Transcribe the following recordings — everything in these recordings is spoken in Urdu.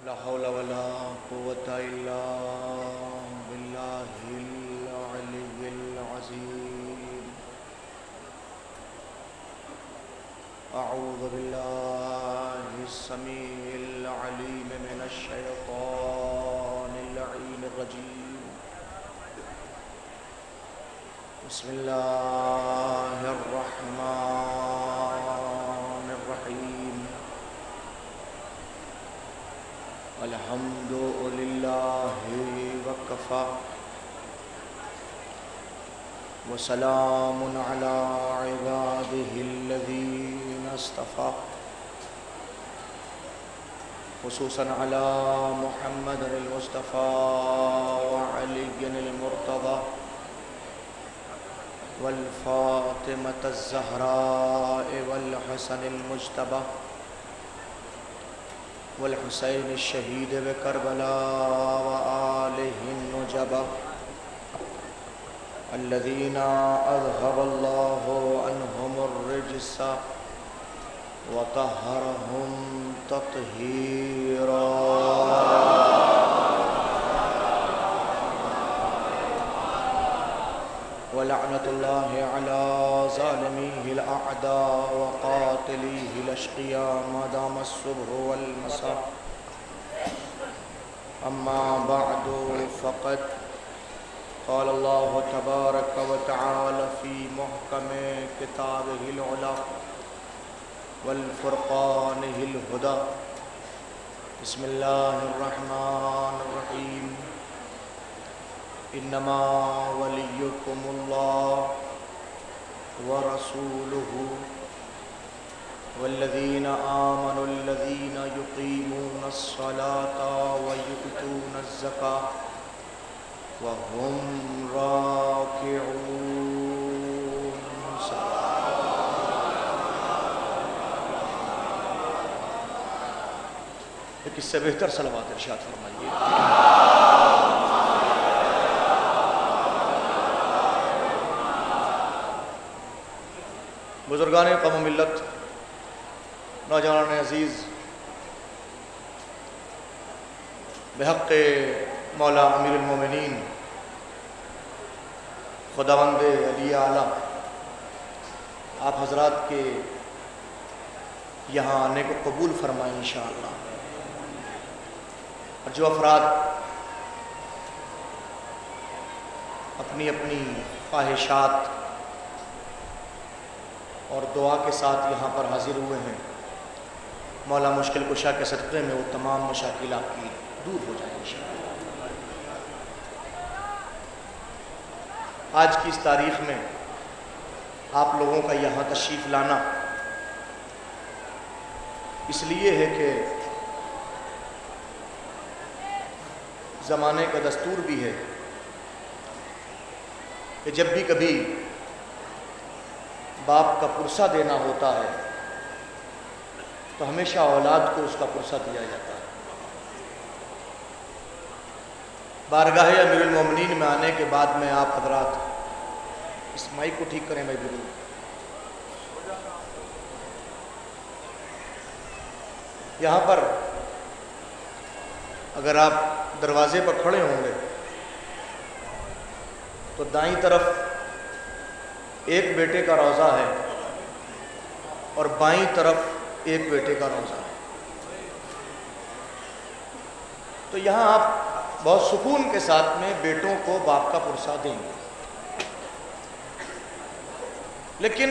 لا حول ولا قوة إلا بالله العلي العظيم. أعوذ بالله السميع العليم من الشيطان اللعين الرجيم. بسم الله الرحمن الرحيم. الحمد لله وكفى وسلام على عباده الذين اصطفى خصوصا على محمد المصطفى وعلي المرتضى والفاطمة الزهراء والحسن المجتبى والحسين الشهيد بكربلاء وآله النجبى الذين أذهب الله عنهم الرجس وطهرهم تطهيرا. ولعنة الله على ظالميه الأعداء وقاتليه الأشقياء ما دام الصبح والمساء. أما بعد فقد قال الله تبارك وتعالى في محكم كتابه العلى والفرقانه الهدى. بسم الله الرحمن الرحيم. إنما وليكم الله ورسوله والذين آمنوا الذين يقيمون الصلاة ويؤتون الزكاة وهم راكعون. ایک اس سے بہتر صلوات ارشاد فرمائیے. بزرگان قوم و ملت، نوجوانان عزیز، بحق مولا امیر المومنین خداوند علی اعلیٰ، آپ حضرات کے یہاں آنے کو قبول فرمائیں انشاءاللہ. اور جو افراد اپنی اپنی خواہشات اور دعا کے ساتھ یہاں پر حاضر ہوئے ہیں، مولا مشکل کشا کے صدقے میں وہ تمام مشاکل آپ کی دور ہو جائیں انشاءاللہ. آج کی اس تاریخ میں آپ لوگوں کا یہاں تشریف لانا اس لیے ہے کہ زمانے کا دستور بھی ہے کہ جب بھی کبھی باپ کا پرسہ دینا ہوتا ہے تو ہمیشہ اولاد کو اس کا پرسہ دیا جاتا ہے. بارگاہ امیر المومنین میں آنے کے بعد میں آپ حضرات اس مائک کو ٹھیک کریں بھائی. بالکل یہاں پر اگر آپ دروازے پر کھڑے ہوں گے تو دائیں طرف ایک بیٹے کا روضہ ہے اور بائیں طرف ایک بیٹے کا روضہ ہے. تو یہاں آپ بہت سکون کے ساتھ میں بیٹوں کو باپ کا پرسہ دیں گے. لیکن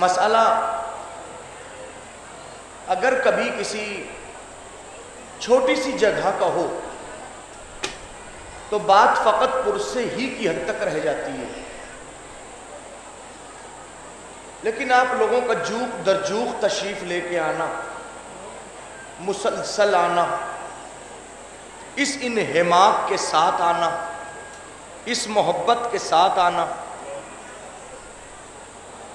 مسئلہ اگر کبھی کسی چھوٹی سی جگہ کا ہو تو بات فقط پرسے ہی کی حد تک رہ جاتی ہے. لیکن آپ لوگوں کا جوق در جوق تشریف لے کے آنا، مسلسل آنا، اس انہماک کے ساتھ آنا، اس محبت کے ساتھ آنا،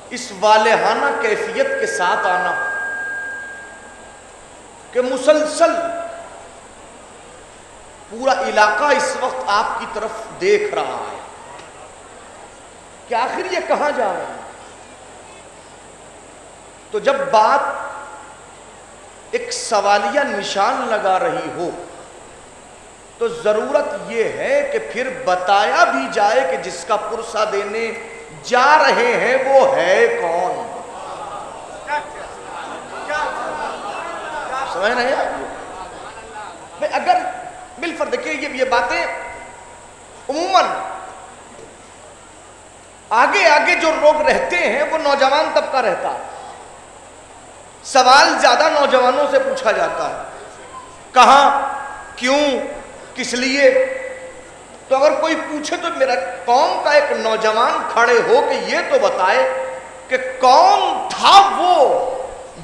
اس والہانہ کیفیت کے ساتھ آنا کہ مسلسل پورا علاقہ اس وقت آپ کی طرف دیکھ رہا ہے کہ آخر یہ کہاں جا رہے ہیں. تو جب بات ایک سوالیہ نشان لگا رہی ہو تو ضرورت یہ ہے کہ پھر بتایا بھی جائے کہ جس کا پرسہ دینے جا رہے ہیں وہ ہے کون. سمجھ رہے ہیں آپ؟ اگر بالفرض دیکھیے یہ باتیں عموماً آگے آگے جو لوگ رہتے ہیں وہ نوجوان طبقہ رہتا ہے. سوال زیادہ نوجوانوں سے پوچھا جاتا ہے, کہاں, کیوں, کس لیے. تو اگر کوئی پوچھے تو میرا قوم کا ایک نوجوان کھڑے ہو کہ یہ تو بتائے کہ کون تھا وہ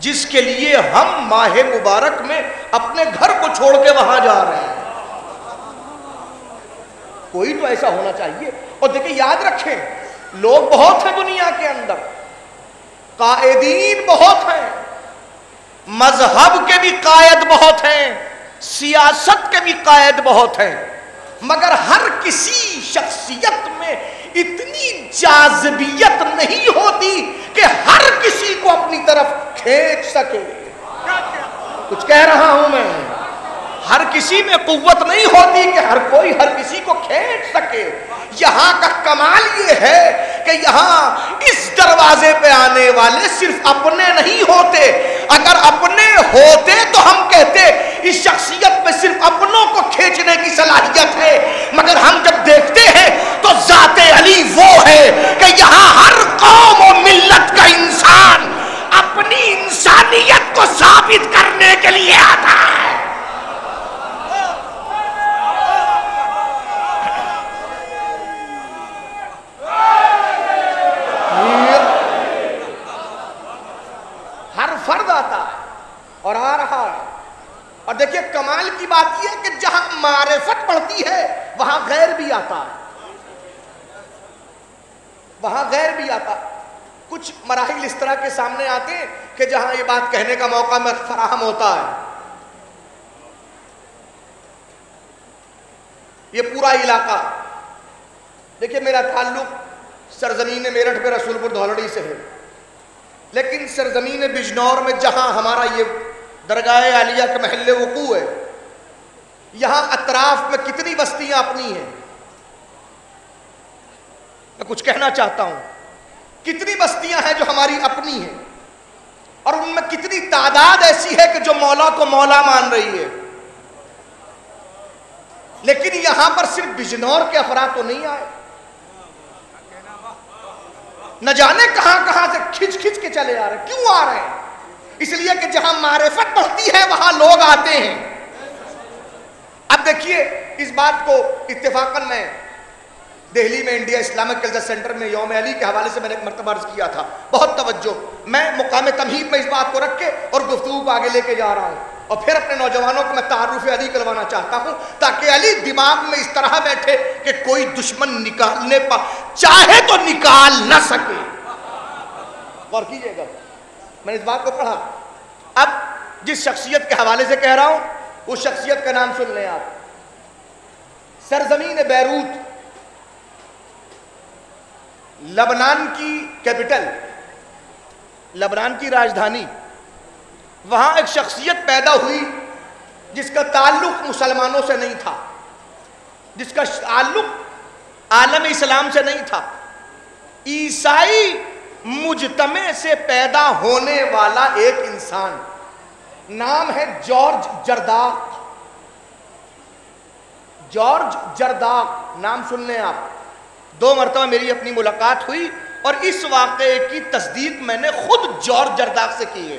جس کے لیے ہم ماہ مبارک میں اپنے گھر کو چھوڑ کے وہاں جا رہے ہیں. کوئی تو ایسا ہونا چاہیے. اور دیکھیں یاد رکھیں, لوگ بہت ہیں دنیا کے اندر, قائدین بہت ہیں, مذہب کے بھی قائد بہت ہیں, سیاست کے بھی قائد بہت ہیں, مگر ہر کسی شخصیت میں اتنی جاذبیت نہیں ہوتی کہ ہر کسی کو اپنی طرف کھینچ سکے. کچھ کہہ رہا ہوں میں, ہر کسی میں قوت نہیں ہوتی کہ ہر کوئی ہر کسی کو کھینچ سکے. یہاں کا کمال یہ ہے کہ یہاں اس دروازے پہ آنے والے صرف اپنے نہیں ہوتے. اگر اپنے ہوتے تو ہم کہتے اس شخصیت میں صرف اپنوں کو کھینچنے کی صلاحیت ہے, مگر ہم جب دیکھتے ہیں تو ذات علی وہ ہے کہ یہاں ہر قوم و ملت کا انسان اپنی انسانیت کو ثابت کرنے کے لیے آتا ہے. ہر فرد آتا ہے اور آ رہا ہے. اور دیکھیے کمال کی بات یہ ہے کہ جہاں معرفت بڑھتی ہے وہاں غیر بھی آتا ہے, وہاں غیر بھی آتا ہے. کچھ مراحل اس طرح کے سامنے آتے ہیں کہ جہاں یہ بات کہنے کا موقع میں فراہم ہوتا ہے. یہ پورا علاقہ, دیکھیے میرا تعلق سرزمین میرٹھ پہ رسول پور دھولڑی سے ہے, لیکن سرزمین بجنور میں جہاں ہمارا یہ درگاہ عالیہ کے محل وقوع ہے, یہاں اطراف میں کتنی بستیاں اپنی ہیں. میں کچھ کہنا چاہتا ہوں, کتنی بستیاں ہیں جو ہماری اپنی ہیں, اور ان میں کتنی تعداد ایسی ہے کہ جو مولا کو مولا مان رہی ہے. لیکن یہاں پر صرف بجنور کے افراد تو نہیں آئے, نہ جانے کہاں کہاں سے کھچ کھچ کے چلے آ رہے ہیں. کیوں آ رہے ہیں؟ اس لیے کہ جہاں معرفت بڑھتی ہے وہاں لوگ آتے ہیں. اب دیکھیے اس بات کو اتفاقاً میں دہلی میں انڈیا اسلامک کلچر سینٹر میں یوم علی کے حوالے سے میں نے ایک مرتبہ عرض کیا تھا, بہت توجہ, میں مقام تمہید میں اس بات کو رکھ کے اور گفتگو کو آگے لے کے جا رہا ہوں, اور پھر اپنے نوجوانوں کو میں تعارف علی کروانا چاہتا ہوں تاکہ علی دماغ میں اس طرح بیٹھے کہ کوئی دشمن نکالنے پا چاہے تو نکال نہ سکے. غور کیجئے گا, میں نے اس بات کو پڑھا. اب جس شخصیت کے حوالے سے کہہ رہا ہوں اس شخصیت کا نام سن لیں آپ. سرزمین بیروت, لبنان کی کیپٹل, لبنان کی راجدھانی, وہاں ایک شخصیت پیدا ہوئی جس کا تعلق مسلمانوں سے نہیں تھا, جس کا تعلق عالم اسلام سے نہیں تھا. عیسائی مجتمع سے پیدا ہونے والا ایک انسان, نام ہے جارج جرداق. جارج جرداق نام سن لیں آپ. 2 مرتبہ میری اپنی ملاقات ہوئی اور اس واقعے کی تصدیق میں نے خود جارج جرداق سے کی ہے,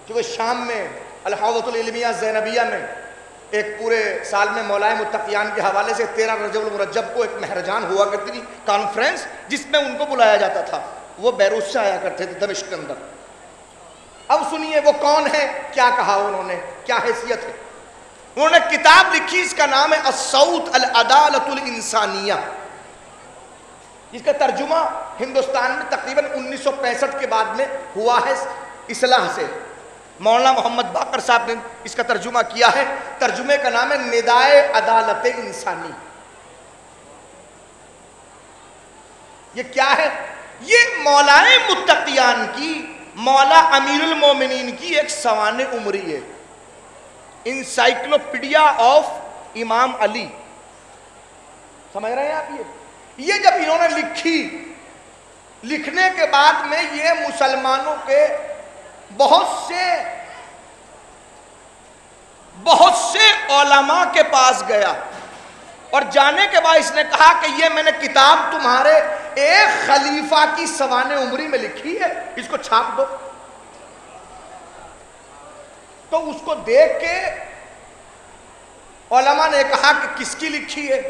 کہ وہ شام میں الحوضۃ العلمیہ زینبیہ میں ایک پورے سال میں مولائے متقیان کے حوالے سے 13 رجب المرجب کو ایک مہرجان ہوا کرتی تھی, کانفرنس, جس میں ان کو بلایا جاتا تھا. وہ بیروت سے آیا کرتے تھے دمشق کے اندر. اب سنیے وہ کون ہے, کیا کہا انہوں نے, کیا حیثیت ہے. انہوں نے کتاب لکھی, اس کا نام ہے الصوت العدالت الانسانیہ, جس کا ترجمہ ہندوستان میں تقریباً 1965 کے بعد میں ہوا ہے اصلاح سے. مولانا محمد باقر صاحب نے اس کا ترجمہ کیا ہے. ترجمے کا نام ہے ندائے عدالت انسانی. یہ کیا ہے؟ یہ مولائے متقیان کی مولا امیر المومنین کی ایک سوانح عمری ہے، انسائکلوپیڈیا آف امام علی، سمجھ رہے ہیں آپ؟ یہ جب انہوں نے لکھی، لکھنے کے بعد میں یہ مسلمانوں کے بہت سے علماء کے پاس گیا، اور جانے کے بعد اس نے کہا کہ یہ میں نے کتاب تمہارے ایک خلیفہ کی سوانح عمری میں لکھی ہے، اس کو چھاپ دو۔ تو اس کو دیکھ کے علماء نے کہا کہ کس کی لکھی ہے؟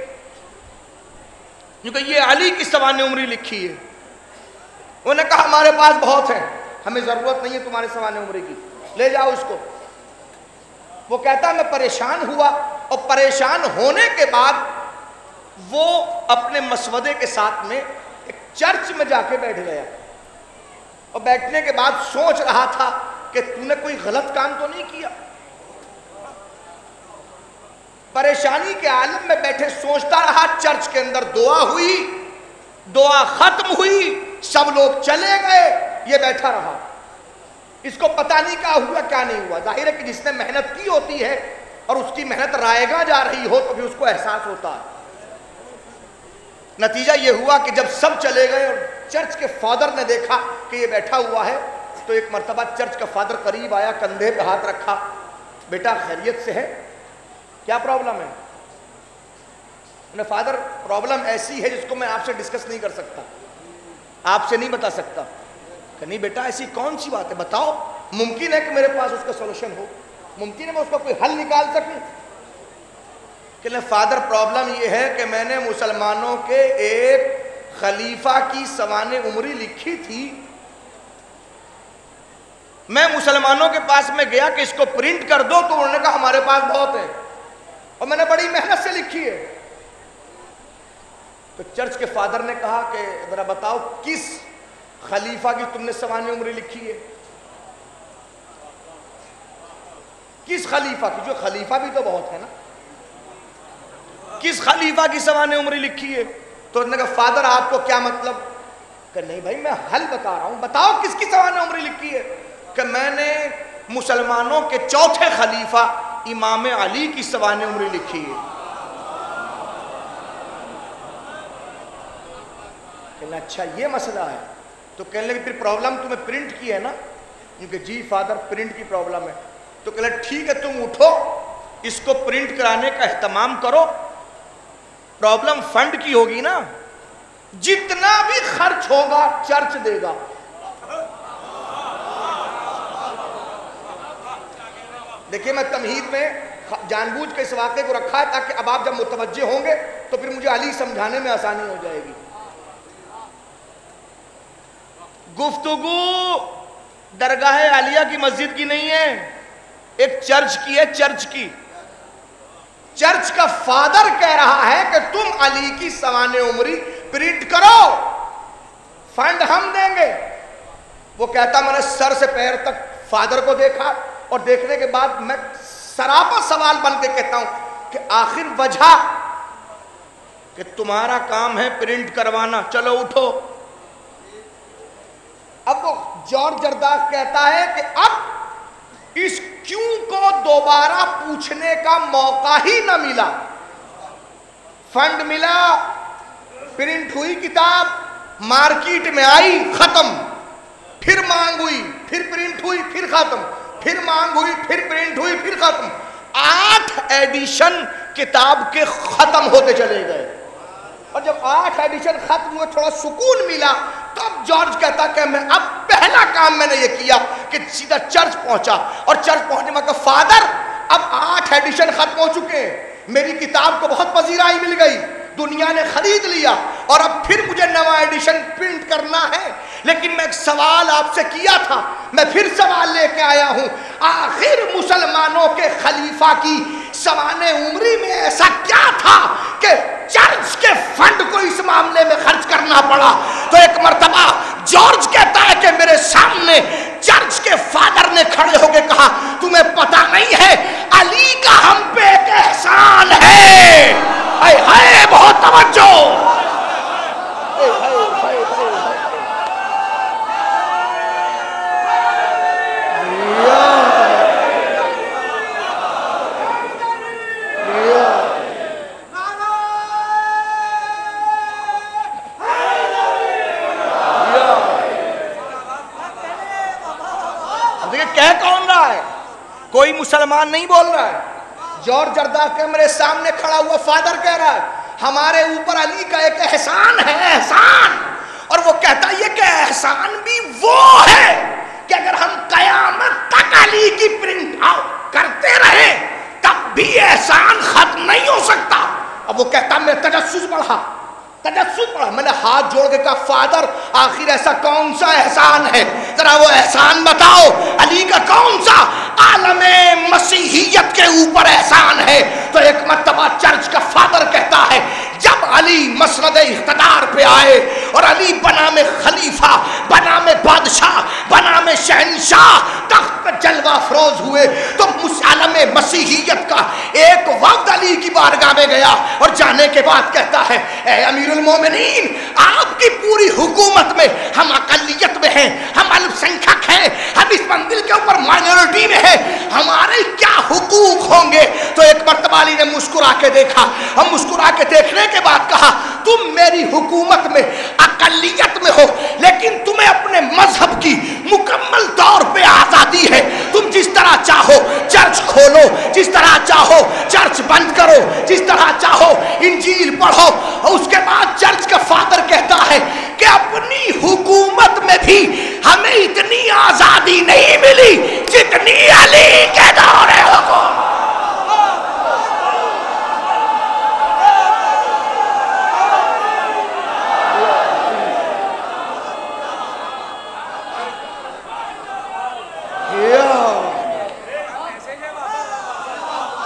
کیونکہ یہ علی کی سوانح عمری لکھی ہے۔ انہوں نے کہا ہمارے پاس بہت ہے، ہمیں ضرورت نہیں ہے تمہارے سوانح عمری کی، لے جاؤ اس کو۔ وہ کہتا میں پریشان ہوا، اور پریشان ہونے کے بعد وہ اپنے مسودے کے ساتھ میں ایک چرچ میں جا کے بیٹھ گیا، اور بیٹھنے کے بعد سوچ رہا تھا کہ تو نے کوئی غلط کام تو نہیں کیا۔ پریشانی کے عالم میں بیٹھے سوچتا رہا، چرچ کے اندر دعا ہوئی، دعا ختم ہوئی، سب لوگ چلے گئے، یہ بیٹھا رہا۔ اس کو پتہ نہیں کیا ہوا کیا نہیں ہوا۔ ظاہر ہے کہ جس نے محنت کی ہوتی ہے اور اس کی محنت رائے گاں جا رہی ہو تو پھر اس کو احساس ہوتا ہے۔ نتیجہ یہ ہوا کہ جب سب چلے گئے اور چرچ کے فادر نے دیکھا کہ یہ بیٹھا ہوا ہے، تو ایک مرتبہ چرچ کا فادر قریب آیا، کندھے پہ ہاتھ رکھا، بیٹا خیریت سے ہے؟ کیا پرابلم ہے؟ فادر پرابلم ایسی ہے جس کو میں آپ سے ڈسکس نہیں کر سکتا، آپ سے نہیں بتا سکتا۔ کہ نہیں بیٹا ایسی کون سی بات ہے، بتاؤ، ممکن ہے کہ میرے پاس اس کا سولوشن ہو، ممکن ہے میں اس کا کوئی حل نکال سکوں۔ کہ فادر پرابلم یہ ہے کہ میں نے مسلمانوں کے ایک خلیفہ کی سوانح عمری لکھی تھی، میں مسلمانوں کے پاس میں گیا کہ اس کو پرنٹ کر دو، تو انہوں نے کہا ہمارے پاس بہت ہے، اور میں نے بڑی محنت سے لکھی ہے۔ تو چرچ کے فادر نے کہا کہ ذرا بتاؤ کس خلیفہ کی تم نے سوانح عمری لکھی ہے؟ کس خلیفہ کی؟ جو خلیفہ بھی تو بہت ہے نا، کس خلیفہ کی سوانح عمری لکھی ہے؟ تو انہوں نے کہا فادر آپ کو کیا مطلب؟ کہ نہیں بھائی میں حل بتا رہا ہوں، بتاؤ کس کی سوانح عمری لکھی ہے؟ کہ میں نے مسلمانوں کے چوتھے خلیفہ امام علی کی سوانح عمری لکھی ہے۔ کہنے اچھا یہ مسئلہ ہے؟ تو کہنے لگے پھر پرابلم تمہیں پرنٹ کی ہے نا؟ کیونکہ جی فادر پرنٹ کی پرابلم ہے۔ تو کہنے ٹھیک ہے تم اٹھو، اس کو پرنٹ کرانے کا اہتمام کرو، پرابلم فنڈ کی ہوگی نا، جتنا بھی خرچ ہوگا چرچ دے گا۔ دیکھیے میں تمہید میں جان بوجھ کے اس واقعے کو رکھا ہے تاکہ اب آپ جب متوجہ ہوں گے تو پھر مجھے علی سمجھانے میں آسانی ہو جائے گی۔ گفتگو درگاہ عالیہ کی مسجد کی نہیں ہے، ایک چرچ کی ہے، چرچ کی۔ چرچ کا فادر کہہ رہا ہے کہ تم علی کی سوانح عمری پرنٹ کرو، فنڈ ہم دیں گے۔ وہ کہتا میں نے سر سے پیر تک فادر کو دیکھا، اور دیکھنے کے بعد میں سراپا سوال بن کے کہتا ہوں کہ آخر وجہ کہ تمہارا کام ہے پرنٹ کروانا، چلو اٹھو۔ اب وہ جارج جرداق کہتا ہے کہ اب اس کیوں کو دوبارہ پوچھنے کا موقع ہی نہ ملا۔ فنڈ ملا، پرنٹ ہوئی کتاب، مارکیٹ میں آئی، ختم، پھر مانگ ہوئی، پھر پرنٹ ہوئی، پھر ختم، پھر مانگ ہوئی، پھر پرنٹ ہوئی، پھر ختم۔ 8 ایڈیشن کتاب کے ختم ہوتے چلے گئے، اور جب 8 ایڈیشن ختم ہوئے تھوڑا سکون ملا، تب جارج کہتا کہ میں اب پہلا کام میں نے یہ کیا کہ سیدھا چرچ پہنچا، اور چرچ پہنچنے میں کہا فادر اب 8 ایڈیشن ختم ہو چکے ہیں، میری کتاب کو بہت پذیرائی مل گئی، دنیا نے خرید لیا، اور اب پھر مجھے نیا ایڈیشن پرنٹ کرنا ہے، لیکن میں ایک سوال آپ سے کیا تھا، میں پھر سوال لے کے آیا ہوں، آخر مسلمانوں کے خلیفہ کی سوانح عمری میں ایسا کیا تھا کہ چرچ کے فنڈ کو اس معاملے میں خرچ کرنا پڑا؟ تو ایک مرتبہ جارج کہتا ہے کہ میرے سامنے چرچ کے فادر نے کھڑے ہو کے کہا تمہیں پتہ نہیں ہے علی کا ہم پہ ایک احسان ہے، اے بہت توجہ، کہہ کون رہا ہے؟ کوئی مسلمان نہیں بول رہا ہے. جارج جرداق کے میرے سامنے کھڑا ہوا فادر کہہ رہا ہے ہمارے اوپر علی کا ایک احسان ہے، احسان. اور وہ کہتا ہے یہ کہ احسان بھی وہ ہے کہ اگر ہم قیامت تک علی کی پرنٹ آؤٹ کرتے رہے تب بھی احسان ختم نہیں ہو سکتا. اب وہ کہتا میں تجسس بڑھا. میں نے ہاتھ جوڑ کے کہا فادر آخر ایسا کون سا احسان ہے، ذرا وہ احسان بتاؤ. علی کا کون سا عالم مسیحیت کے اوپر احسان ہے؟ تو ایک مرتبہ چرچ کا فادر کہتا ہے جب علی مسند اقتدار پہ آئے اور علی بنا میں خلیفہ، بنا میں بادشاہ، بنا میں شہنشاہ، تخت پہ جلوہ افروز ہوئے تو عالم مسیحیت کا ایک وفد علی کی بارگاہ میں گیا اور جانے کے بعد کہتا ہے اے امیر المومنین آپ کی پوری حکومت میں ہم اقلیت میں ہیں، ہم الپ سنکھیک ہیں، ہم اس منزل کے اوپر مائنورٹی میں ہیں، ہمارے کیا حقوق ہوں گے؟ تو ایک مرتبہ علی نے مسکرا کے دیکھا. ہم مسکرا کے دیکھنے کے بعد کہا تم میری حکومت میں اقلیت میں ہو لیکن تمہیں اپنے مذہب کی مکمل طور پہ آزادی ہے. تم جس طرح چاہو چرچ کھولو، جس طرح چاہو چرچ بند کرو، جس طرح چاہو انجیل پڑھو. اور اس کے بعد چرچ کا فادر کہتا ہے کہ اپنی حکومت میں بھی ہمیں اتنی آزادی نہیں ملی جتنی علی کے دور حکومت.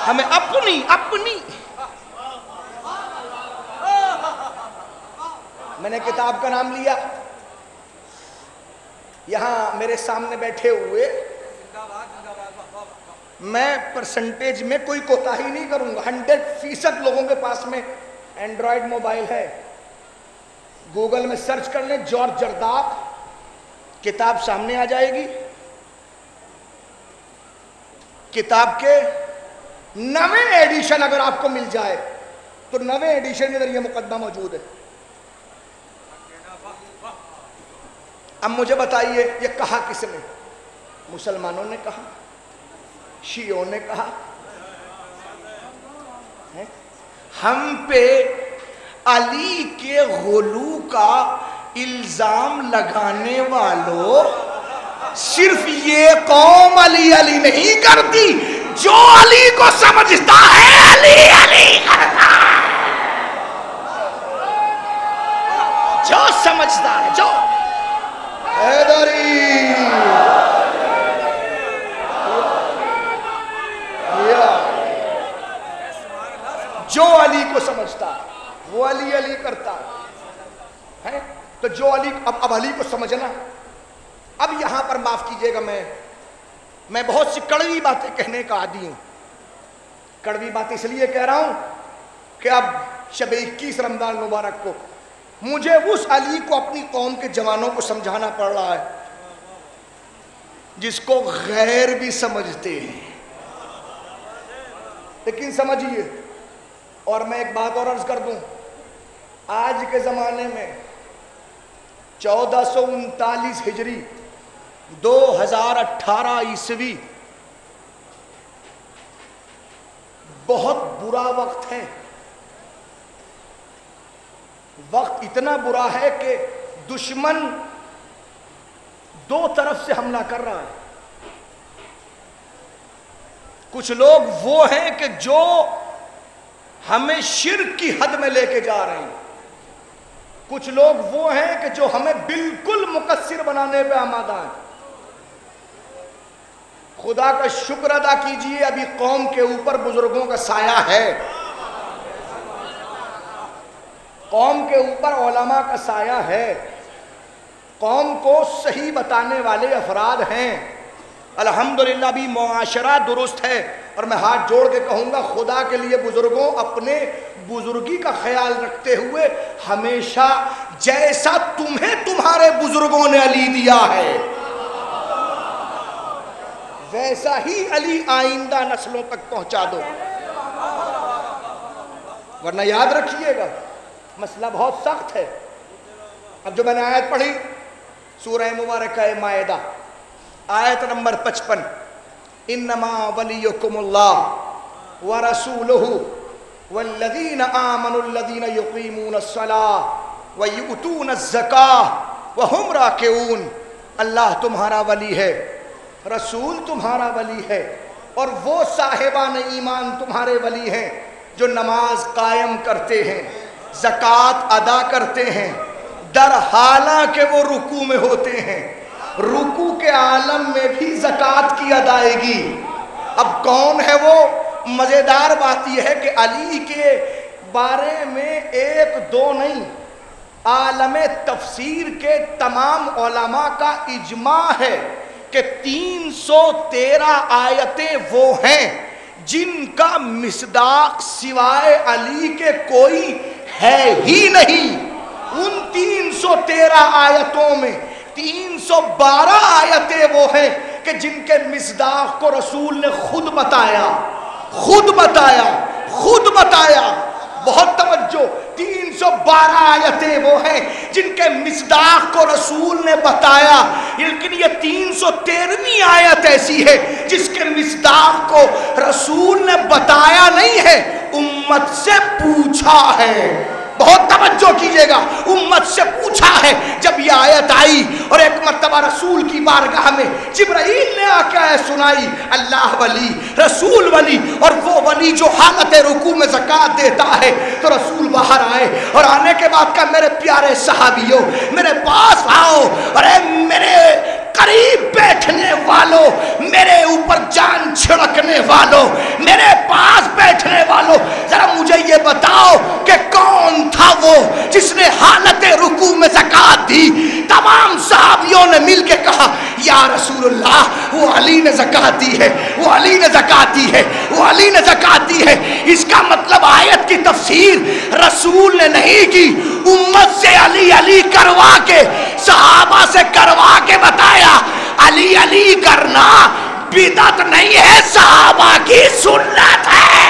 ہمیں اپنی میں نے کتاب کا نام لیا. یہاں میرے سامنے بیٹھے ہوئے میں پرسنٹیج میں کوئی کوتاہی نہیں کروں گا. 100% لوگوں کے پاس میں اینڈرائیڈ موبائل ہے. گوگل میں سرچ کر لیں جارج جرداق، کتاب سامنے آ جائے گی. کتاب کے 9ویں ایڈیشن اگر آپ کو مل جائے تو 9ویں ایڈیشن میں یہ مقدمہ موجود ہے. اب مجھے بتائیے یہ کہا کس نے؟ مسلمانوں نے کہا، شیعوں نے کہا. ہم پہ علی کے غلو کا الزام لگانے والوں صرف یہ قوم علی علی نہیں کرتی، جو علی کو سمجھتا ہے علی علی کرتا ہے. جو سمجھتا ہے، جو حیدری جو علی کو سمجھتا ہے وہ علی علی کرتا ہے. تو جو علی اب علی کو سمجھنا. اب یہاں پر معاف کیجئے گا میں بہت سی کڑوی باتیں کہنے کا عادی ہوں. کڑوی باتیں اس لیے کہہ رہا ہوں کہ اب شب 21 رمضان مبارک کو مجھے اس علی کو اپنی قوم کے جوانوں کو سمجھانا پڑ رہا ہے جس کو غیر بھی سمجھتے ہیں. لیکن سمجھیے، اور میں ایک بات اور عرض کر دوں، آج کے زمانے میں 1439 ہجری 2018 عیسوی بہت برا وقت ہے. وقت اتنا برا ہے کہ دشمن دو طرف سے حملہ کر رہا ہے. کچھ لوگ وہ ہیں کہ جو ہمیں شرک کی حد میں لے کے جا رہے ہیں. کچھ لوگ وہ ہیں کہ جو ہمیں بالکل مقصر بنانے پہ آمادہ ہیں. خدا کا شکر ادا کیجئے ابھی قوم کے اوپر بزرگوں کا سایہ ہے، قوم کے اوپر علماء کا سایہ ہے، قوم کو صحیح بتانے والے افراد ہیں. الحمدللہ بھی معاشرہ درست ہے. اور میں ہاتھ جوڑ کے کہوں گا خدا کے لیے بزرگوں اپنے بزرگی کا خیال رکھتے ہوئے ہمیشہ جیسا تمہیں تمہارے بزرگوں نے علی دیا ہے ویسا ہی علی آئندہ نسلوں تک پہنچا دو. ورنہ یاد رکھیے گا مسئلہ بہت سخت ہے. اب جو میں نے آیت پڑھی سورہ مبارکہ مائدہ آیت نمبر 55 انما ولیکم اللہ ورسولہ والذین آمنوا الذین یقیمون الصلاة ویؤتون الزکاة وہم راکعون. اللہ تمہارا ولی ہے، رسول تمہارا ولی ہے، اور وہ صاحبان ایمان تمہارے ولی ہیں جو نماز قائم کرتے ہیں، زکوٰۃ ادا کرتے ہیں، در حالانکہ وہ رکوع میں ہوتے ہیں. رکوع کے عالم میں بھی زکوٰۃ کی ادائیگی. اب کون ہے وہ؟ مزیدار بات یہ ہے کہ علی کے بارے میں ایک دو نہیں، عالم تفسیر کے تمام علماء کا اجماع ہے کہ 313 آیتیں وہ ہیں جن کا مصداق سوائے علی کے کوئی ہے ہی نہیں. ان 313 آیتوں میں 312 آیتیں وہ ہیں کہ جن کے مصداق کو رسول نے خود بتایا. بہت توجہ، 312 آیتیں وہ ہیں جن کے مصداق کو رسول نے بتایا، لیکن یہ 313ویں آیت ایسی ہے جس کے مصداق کو رسول نے بتایا نہیں ہے، امت سے پوچھا ہے. بہت توجہ کیجئے گا، امت سے پوچھا ہے. جب یہ آیت آئی اور ایک مرتبہ رسول کی بارگاہ میں جبرائیل نے آ کے سنائی، اللہ ولی، رسول ولی، اور وہ ولی جو حالت رکوع میں زکوٰۃ دیتا ہے، تو رسول باہر آئے اور آنے کے بعد کہا میرے پیارے صحابیوں میرے پاس آؤ، اور اے میرے قریب بیٹھنے والوں، میرے اوپر جان چھڑکنے والوں، میرے پاس بیٹھنے والوں، ذرا مجھے یہ بتاؤ کہ کون تھا وہ جس نے حالت رکوع میں زکوٰۃ دی؟ تمام صحابیوں نے مل کے کہا یا رسول اللہ وہ علی نے زکوٰۃ دی ہے، وہ علی نے زکوٰۃ دی ہے، وہ علی نے زکوٰۃ دی ہے. اس کا مطلب آیت کی تفسیر رسول نے نہیں کی، امت سے علی علی کروا کے، صحابہ سے کروا کے بتایا. علی علی کرنا بدعت نہیں ہے، صحابہ کی سنت ہے.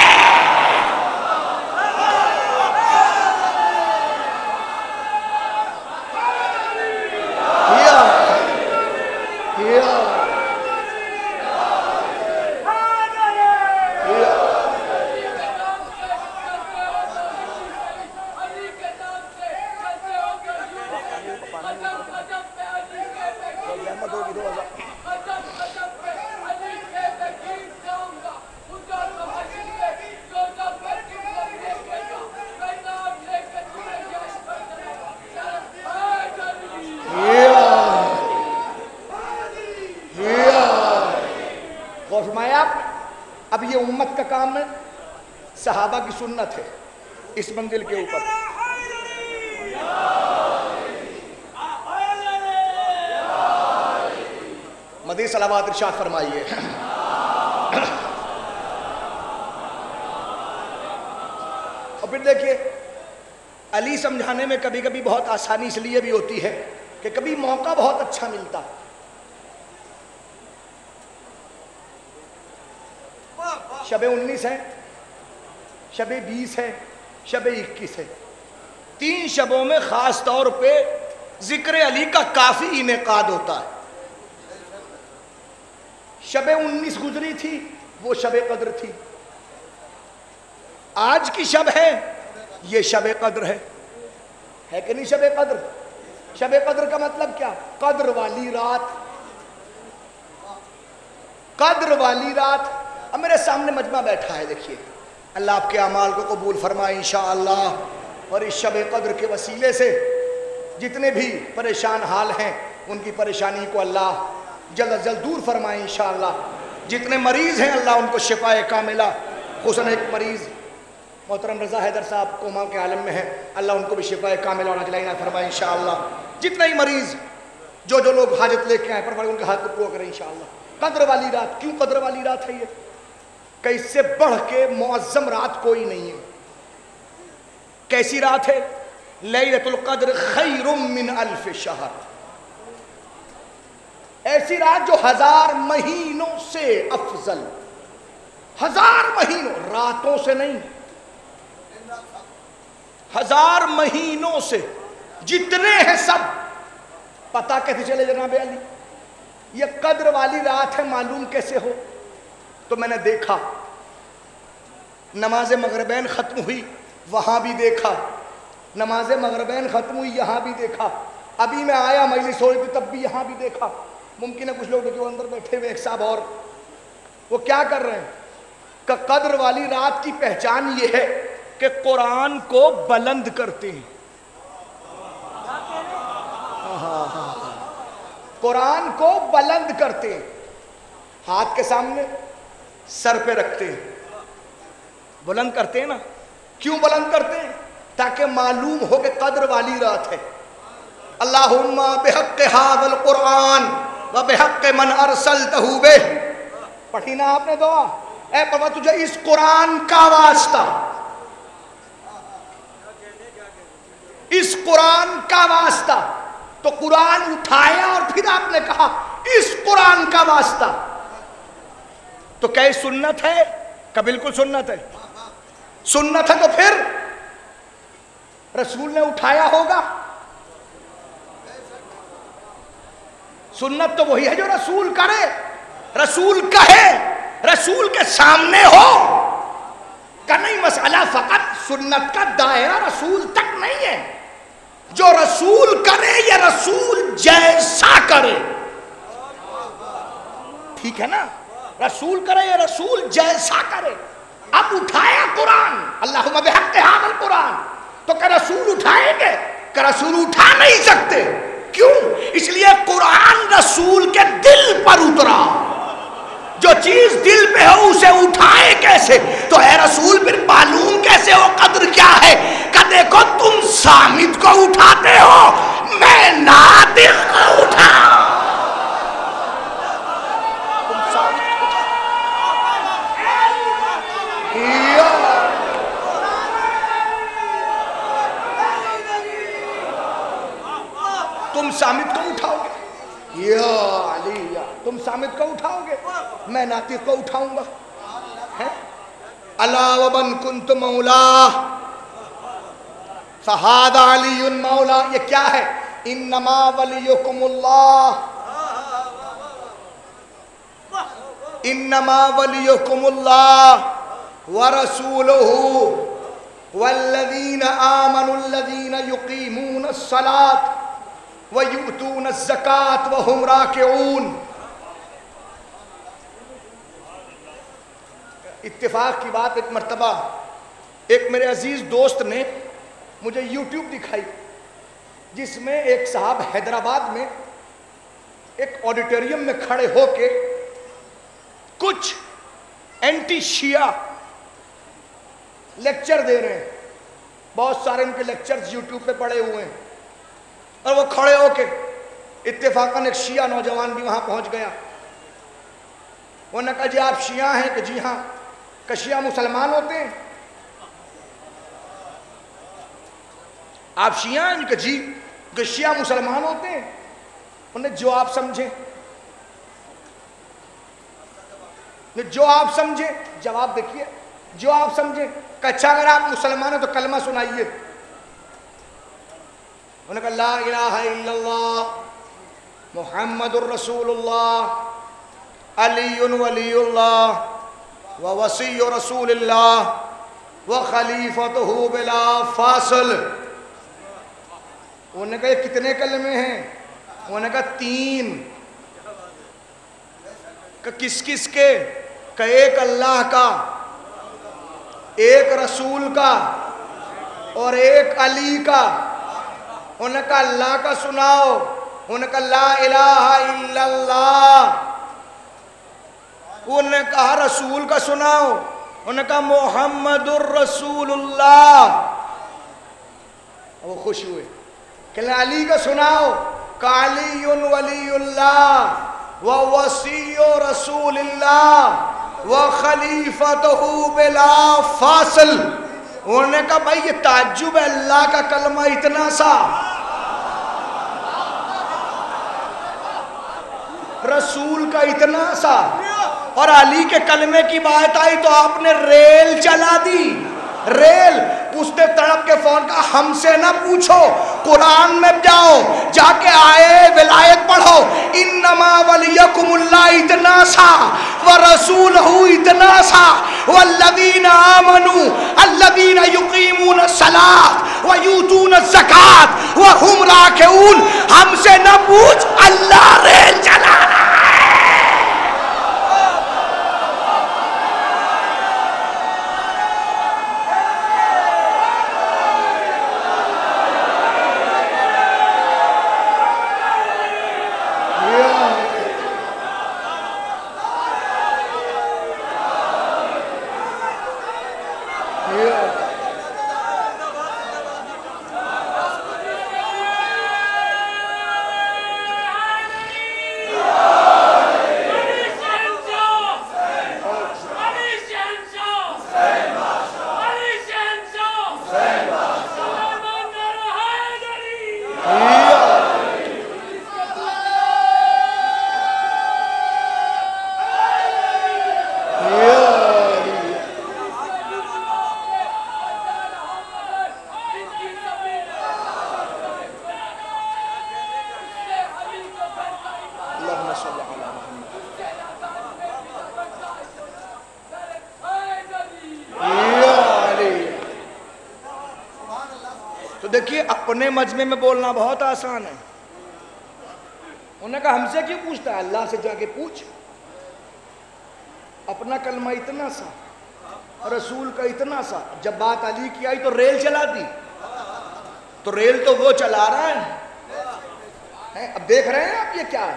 اب یہ امت کا کام ہے، صحابہ کی سنت ہے اس منزل کے اوپر. مدنی صلوات ارشاد فرمائیے. اور پھر دیکھیے علی سمجھانے میں کبھی کبھی بہت آسانی اس لیے بھی ہوتی ہے کہ کبھی موقع بہت اچھا ملتا. شب 19 ہے، شب 20 ہے، شب 21 ہے. 3 شبوں میں خاص طور پہ ذکر علی کا کافی انعقاد ہوتا ہے. شب 19 گزری تھی، وہ شب قدر تھی. آج کی شب ہے، یہ شب قدر ہے کہ نہیں؟ شب قدر. شب قدر کا مطلب کیا؟ قدر والی رات. قدر والی رات. اب میرے سامنے مجمع بیٹھا ہے، دیکھیے اللہ آپ کے اعمال کو قبول فرمائے انشاءاللہ. اور اس شب قدر کے وسیلے سے جتنے بھی پریشان حال ہیں ان کی پریشانی کو اللہ جلد از جلد دور فرمائے انشاءاللہ. جتنے مریض ہیں اللہ ان کو شفاء کاملہ، خصوصاً ایک مریض محترم رضا حیدر صاحب کوما کے عالم میں ہیں، اللہ ان کو بھی شفاء کاملہ اور عاجلہ عنایت فرمائے انشاءاللہ. جتنے ہی مریض جو لوگ حاجت لے کے آئے پروردگار ان کے ہاتھ کو پورا کریں انشاءاللہ. قدر والی رات. کیوں قدر والی رات ہے یہ؟ کہ اس سے بڑھ کے معظم رات کوئی نہیں ہے. کیسی رات ہے؟ لیلۃ القدر خیر من الف شہر. ایسی رات جو 1000 مہینوں سے افضل. 1000 مہینوں، راتوں سے نہیں، 1000 مہینوں سے. جتنے ہیں سب پتہ کیسے چلے جناب علی؟ یہ قدر والی رات ہے، معلوم کیسے ہو؟ تو میں نے دیکھا نماز مغربین ختم ہوئی، وہاں بھی دیکھا، نماز مغربین ختم ہوئی، یہاں بھی دیکھا، ابھی میں آیا مجلس ہو رہی تھی تب بھی یہاں بھی دیکھا۔ ممکن ہے کچھ لوگ جو اندر بیٹھے ہوئے ایک صاحب اور وہ کیا کر رہے ہیں کہ قدر والی رات کی پہچان یہ ہے کہ قرآن کو بلند کرتے ہیں، قرآن کو بلند کرتے ہیں، ہاتھ کے سامنے سر پہ رکھتے ہیں، بلند کرتے ہیں نا۔ کیوں بلند کرتے ہیں؟ تاکہ معلوم ہو کہ قدر والی رات ہے۔ اللہم بحق ھذا القرآن و بحق من ارسلتہ بہ، پڑھی نا آپ نے دعا، اے پروا تجھے اس قرآن کا واسطہ، اس قرآن کا واسطہ۔ تو قرآن اٹھایا اور پھر آپ نے کہا اس قرآن کا واسطہ۔ تو کیا یہ سنت ہے؟ کہ بالکل سنت ہے، سنت ہے تو پھر رسول نے اٹھایا ہوگا۔ سنت تو وہی ہے جو رسول کرے، رسول کہے، رسول کے سامنے ہو کہ نہیں۔ مسئلہ فقط سنت کا دائرہ رسول تک نہیں ہے، جو رسول کرے یا رسول جیسا کرے، ٹھیک ہے نا، رسول کرے یا رسول جیسا کرے۔ اب اٹھایا قرآن، اللہم بحق ھذا القرآن، تو کہ رسول اٹھائیں گے؟ کہ رسول اٹھا نہیں سکتے، کیوں؟ اس لیے قرآن رسول کے دل پر اترا، جو چیز دل پہ ہو اسے اٹھائے کیسے؟ تو اے رسول پھر معلوم کیسے ہو قدر کیا ہے؟ کہ دیکھو تم صامت کو اٹھاتے ہو، میں ناطق کو اٹھا، تم صامت کو اٹھا، تم صامت کو اٹھاؤ گے، یا علی یا تم صامت کو اٹھاؤ گے، میں ناطق کو اٹھاؤں گا۔ الا ومن کنت مولا فہذا علی مولا، یہ کیا ہے؟ انما ولیکم اللہ، انما ولیکم اللہ ورسولہ والذین آمنوا الذین یقیمون الصلاۃ وَيُؤْتُونَ الزَّكَاةَ وَهُمْ رَاكِعُونَ۔ اتفاق کی بات، ایک مرتبہ ایک میرے عزیز دوست نے مجھے یوٹیوب دکھائی، جس میں ایک صاحب حیدرآباد میں ایک آڈیٹوریم میں کھڑے ہو کے کچھ اینٹی شیعہ لیکچر دے رہے ہیں، بہت سارے ان کے لیکچرز یوٹیوب پہ پڑے ہوئے ہیں، اور وہ کھڑے ہو کے اتفاقاً ایک شیعہ نوجوان بھی وہاں پہنچ گیا۔ انہوں نے کہا جی آپ شیعہ ہیں؟ کہ جی ہاں۔ کہ شیعہ مسلمان ہوتے ہیں؟ آپ شیعہ ہیں؟ کہ جی۔ کہ شیعہ مسلمان ہوتے ہیں؟ انہیں جو آپ سمجھیں، جو آپ سمجھیں، جواب دیکھیے، جو آپ سمجھیں۔ کہ اچھا اگر آپ مسلمان ہیں تو کلمہ سنائیے۔ انہوں نے کہا لا الہ الا اللہ محمد الرسول اللہ علی ولی اللہ ووصی رسول اللہ وخلیفتہ بلا فاصل۔ انہوں نے کہا یہ کتنے کلمے ہیں؟ انہوں نے کہا 3۔ کہ کس کس کے؟ کہ ایک اللہ کا، ایک رسول کا، اور ایک علی کا۔ انہوں نے کہا اللہ کا سناؤ۔ انہوں نے کہا لا الہ الا اللہ۔ انہوں نے کہا رسول کا سناؤ۔ انہوں نے کہا محمد الرسول اللہ۔ وہ خوش ہوئے کہ علی کا سناؤ۔ کہ علی ولی اللہ ووصی رسول اللہ وخلیفتہ بلا فاصل۔ انہوں نے کہا بھائی یہ تعجب ہے، اللہ کا کلمہ اتنا سا، رسول کا اتنا سا، اور علی کے کلمے کی بات آئی تو آپ نے ریل چلا دی۔ ریل. اس نے تڑپ کے فون کہا ہم سے نہ پوچھو, قرآن میں جاؤ, جا کے آئے ولایت پڑھو. انما ولیکم اللہ اتنا سا ورسولہ اتنا سا والذین آمنوا الذین یقیمون الصلاۃ ویؤتون الزکاۃ وہم راکعون. ہم سے نہ پوچھ, اللہ ریل چلا رہا ہے. تو دیکھیے اپنے مجمع میں بولنا بہت آسان ہے. انہوں نے کہا ہم سے کیوں پوچھتا ہے, اللہ سے جا کے پوچھ. اپنا کلمہ اتنا سا, رسول کا اتنا سا. جب بات علی کی آئی تو ریل چلا دی. تو ریل تو وہ چلا رہا ہے. اب دیکھ رہے ہیں آپ یہ کیا ہے,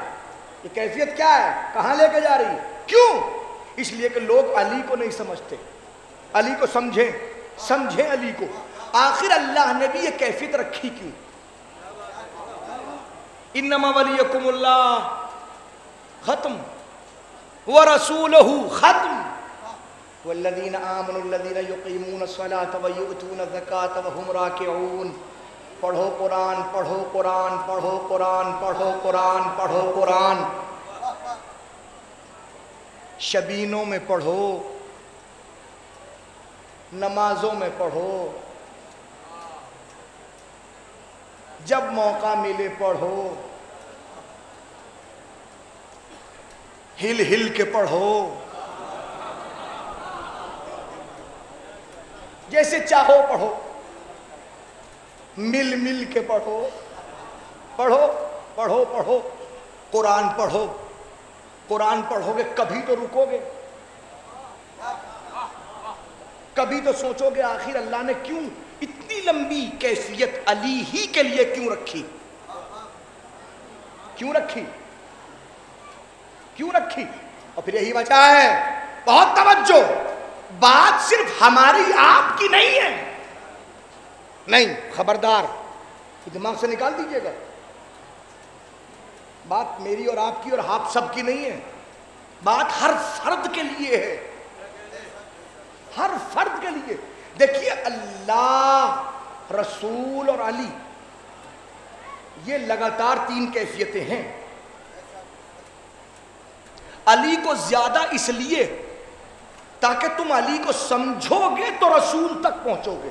یہ کیفیت کیا ہے, کہاں لے کے جا رہی ہے. کیوں؟ اس لیے کہ لوگ علی کو نہیں سمجھتے. علی کو سمجھیں علی کو. آخر اللہ نے بھی یہ کیفیت رکھی کیوں؟ انما ولیکم اللہ ختم, ورسولہ ختم, والذین آمنوا الذین یقیمون الصلاۃ ویؤتون الزکاۃ وہم راکعون. پڑھو قرآن, پڑھو قرآن, پڑھو قرآن, پڑھو قرآن, پڑھو قرآن. شبینوں میں پڑھو, نمازوں میں پڑھو, جب موقع ملے پڑھو, ہل ہل کے پڑھو, جیسے چاہو پڑھو, مل مل کے پڑھو. پڑھو پڑھو پڑھو, قرآن پڑھو. قرآن پڑھو گے کبھی تو رکو گے, کبھی تو سوچو گے آخر اللہ نے کیوں اتنی لمبی کیفیت علی ہی کے لیے کیوں رکھی. کیوں رکھی, کیوں رکھی؟ اور پھر یہی وجہ ہے, بہت توجہ, بات صرف ہماری آپ کی نہیں ہے. نہیں, خبردار, دماغ سے نکال دیجئے گا. بات میری اور آپ کی اور آپ سب کی نہیں ہے. بات ہر فرد کے لیے ہے, ہر فرد کے لیے. دیکھیے اللہ, رسول اور علی, یہ لگاتار 3 کیفیتیں ہیں. علی کو زیادہ اس لیے تاکہ تم علی کو سمجھو گے تو رسول تک پہنچو گے,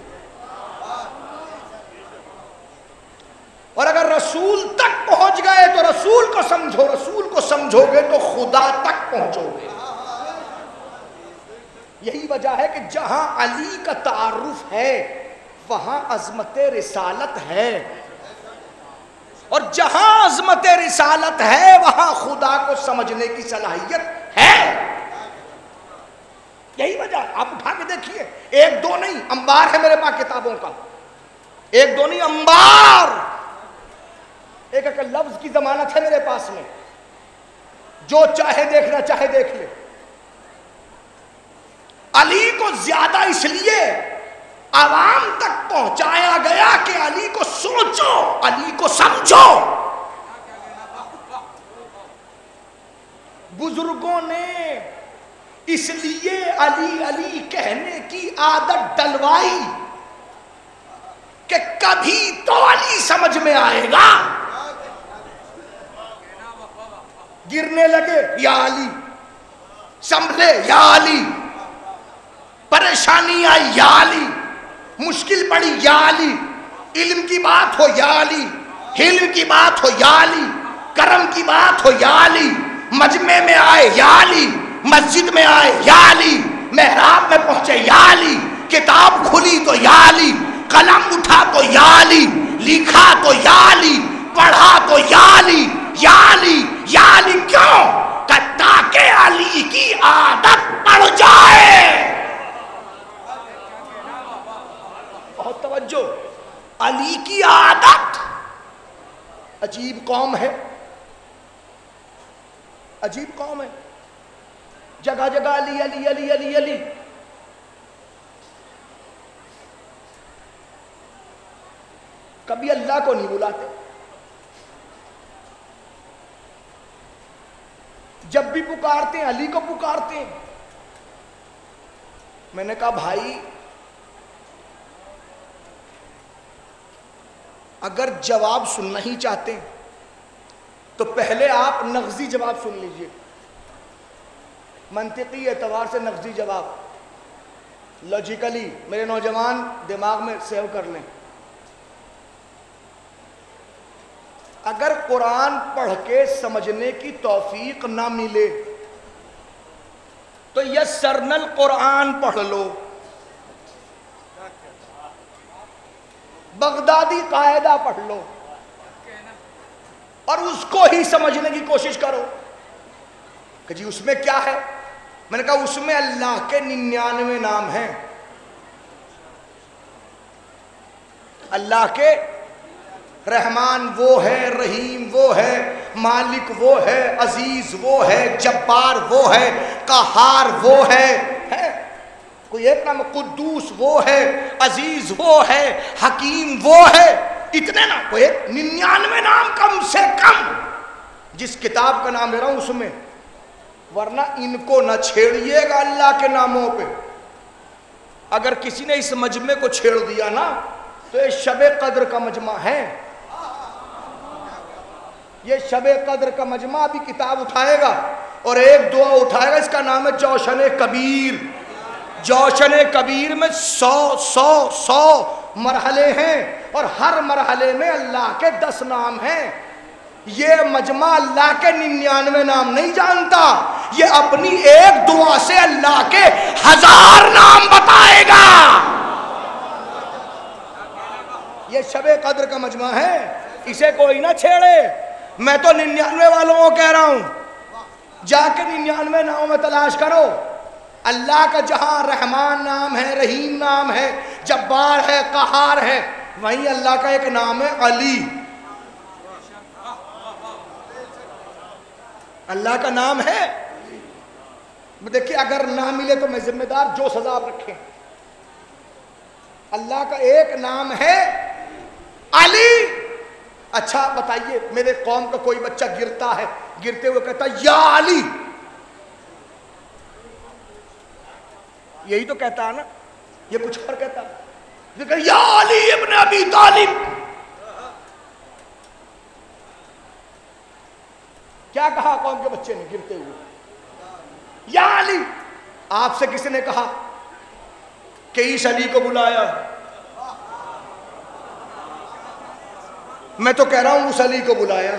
اور اگر رسول تک پہنچ گئے تو رسول کو سمجھو, رسول کو سمجھو گے تو خدا تک پہنچو گے. یہی وجہ ہے کہ جہاں علی کا تعارف ہے وہاں عظمت رسالت ہے, اور جہاں عظمت رسالت ہے وہاں خدا کو سمجھنے کی صلاحیت ہے. یہی وجہ, آپ اٹھا کے دیکھیے, 1 2 نہیں, انبار ہے میرے پاس کتابوں کا, 1 2 نہیں, انبار. ایک ایک لفظ کی ضمانت ہے میرے پاس میں, جو چاہے دیکھنا چاہے دیکھ لے. علی کو زیادہ اس لیے عوام تک پہنچایا گیا کہ علی کو سوچو, علی کو سمجھو. بزرگوں نے اس لیے علی علی کہنے کی عادت ڈلوائی کہ کبھی تو علی سمجھ میں آئے گا. گرنے لگے یا علی, سنبھلے یا علی, پریشانی آئی یا علی, مشکل پڑی یا علی، علم کی بات ہو یا علی، حلم کی بات ہو یا علی، کرم کی بات ہو یا علی، مجمع میں آئے یا علی، مسجد میں آئے یا علی، محراب میں پہنچے یا علی، کتاب کھلی تو یا علی، قلم اٹھا تو یا علی، لکھا تو یا علی، پڑھا تو یا علی، یا علی، یا علی کیوں؟ کہ تاکہ علی کی عادت پڑ جائے۔ بہت توجہ، علی کی عادت۔ عجیب قوم ہے، عجیب قوم ہے، جگہ جگہ علی علی علی علی علی۔ کبھی اللہ کو نہیں بلاتے، جب بھی پکارتے ہیں علی کو پکارتے ہیں۔ میں نے کہا بھائی اگر جواب سننا ہی چاہتے ہیں تو پہلے آپ نغزی جواب سن لیجئے، منطقی اعتبار سے نغزی جواب، لاجیکلی میرے نوجوان دماغ میں سیو کر لیں۔ اگر قرآن پڑھ کے سمجھنے کی توفیق نہ ملے تو یسرن القرآن پڑھ لو، بغدادی قاعدہ پڑھ لو اور اس کو ہی سمجھنے کی کوشش کرو کہ جی اس میں کیا ہے۔ میں نے کہا اس میں اللہ کے 99 نام ہیں، اللہ کے رحمان وہ ہے، رحیم وہ ہے، مالک وہ ہے، عزیز وہ ہے، جبار وہ ہے، قہار وہ ہے، کوئی ایک نام، قدوس وہ ہے، عزیز وہ ہے، حکیم وہ ہے، اتنے نام، کوئی 99 نام کم سے کم جس کتاب کا نام لے رہا ہوں اس میں، ورنہ ان کو نہ چھیڑیے گا اللہ کے ناموں پہ۔ اگر کسی نے اس مجمع کو چھیڑ دیا نا تو یہ شب قدر کا مجمع ہے، یہ شب قدر کا مجمع بھی کتاب اٹھائے گا اور ایک دعا اٹھائے گا، اس کا نام ہے جوشن کبیر۔ جوشن کبیر میں 100 مرحلے ہیں اور ہر مرحلے میں اللہ کے 10 نام ہیں۔ یہ مجمع اللہ کے 99 نام نہیں جانتا، یہ اپنی ایک دعا سے اللہ کے 1000 نام بتائے گا۔ یہ شب قدر کا مجمع ہے، اسے کوئی نہ چھیڑے۔ میں تو 99 والوں کو کہہ رہا ہوں جا کے 99 ناموں میں تلاش کرو۔ اللہ کا جہاں رحمان نام ہے، رحیم نام ہے، جبار ہے، قہار ہے، وہیں اللہ کا ایک نام ہے علی۔ اللہ کا نام ہے، دیکھیے اگر نہ ملے تو میں ذمہ دار، جو سزا آپ رکھیں۔ اللہ کا ایک نام ہے علی۔ اچھا بتائیے، میرے قوم کا کوئی بچہ گرتا ہے، گرتے ہوئے کہتا ہے یا علی، یہی تو کہتا ہے نا، یہ کچھ اور کہتا ہے، یا علی ابن ابی طالب۔ کیا کہا قوم کے بچے نے گرتے ہوئے؟ یا علی۔ آپ سے کسی نے کہا کہ اس علی کو بلایا؟ میں تو کہہ رہا ہوں اس علی کو بلایا۔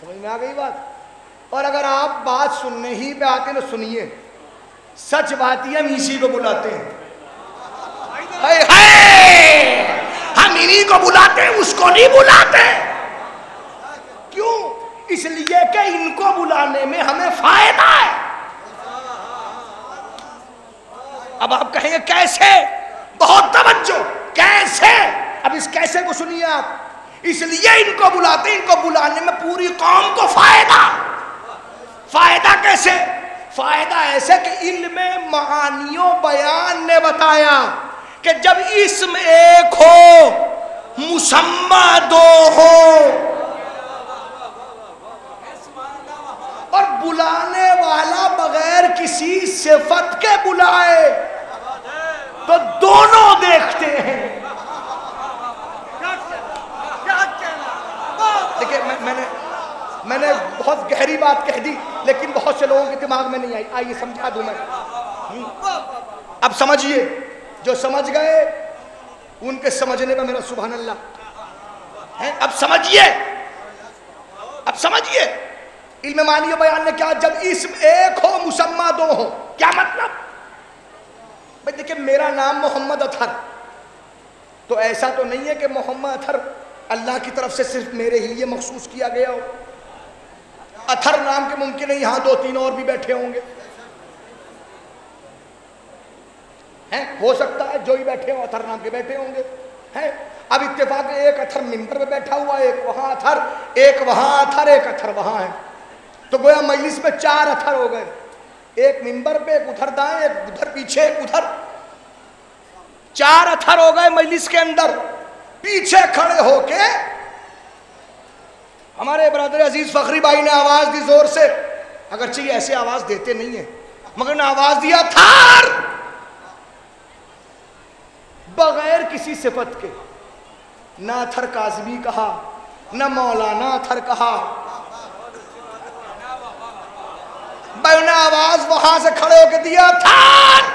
سمجھ میں آ گئی بات؟ اور اگر آپ بات سننے ہی پہ آتے تو سنیے، سچ بات ہی ہم اسی کو بلاتے ہیں۔ ہم انہی کو بلاتے ہیں، اس کو نہیں بلاتے۔ کیوں؟ اس لیے کہ ان کو بلانے میں ہمیں فائدہ ہے۔ اب آپ کہیں گے کیسے؟ بہت توجہ، کیسے؟ اب اس کیسے کو سنیے آپ۔ اس لیے ان کو بلاتے ہیں، ان کو بلانے میں پوری قوم کو فائدہ۔ فائدہ کیسے؟ فائدہ ایسے کہ علم معانی و بیان نے بتایا کہ جب اسم ایک ہو، مسمى 2 ہو اور بلانے والا بغیر کسی صفت کے بلائے تو دونوں دیکھتے ہیں۔ دیکھیں میں نے بہت گہری بات کہہ دی لیکن بہت سے لوگوں کے دماغ میں نہیں آئی. آئیے سمجھا دوں میں. اب سمجھیے, جو سمجھ گئے ان کے سمجھنے میں میرا سبحان اللہ ہے. اب سمجھیے علم معنی و بیان نے کیا, جب اسم ایک ہو مسمى دو ہو, کیا مطلب؟ بھئی دیکھیں میرا نام محمد اطہر, تو ایسا تو نہیں ہے کہ محمد اطہر اللہ کی طرف سے صرف میرے ہی لیے مخصوص کیا گیا ہو. اطہر نام کے ممکن ہے یہاں 2-3 اور بھی بیٹھے ہوں گے, ہو سکتا ہے جو ہی بیٹھے ہوں اطہر نام کے بیٹھے ہوں گے. اب اتفاق ایک اطہر ممبر پہ بیٹھا ہوا ہے, ایک وہاں اطہر, ایک وہاں اطہر, ایک اطہر وہاں ہے, تو گویا مجلس میں 4 اطہر ہو گئے, ایک ممبر پہ, ایک ادھر دائیں, ایک ادھر پیچھے, ایک ادھر, 4 اطہر ہو گئے مجلس کے اندر. پیچھے کھڑے ہو کے ہمارے برادر عزیز فخری بھائی نے آواز دی زور سے, اگرچہ یہ ایسے آواز دیتے نہیں ہیں مگر نے آواز دیا اطہر, بغیر کسی صفت کے. نہ اطہر کاظمی کہا, نہ مولانا اطہر کہا, میں نے آواز وہاں سے کھڑے ہو کے دیا اطہر.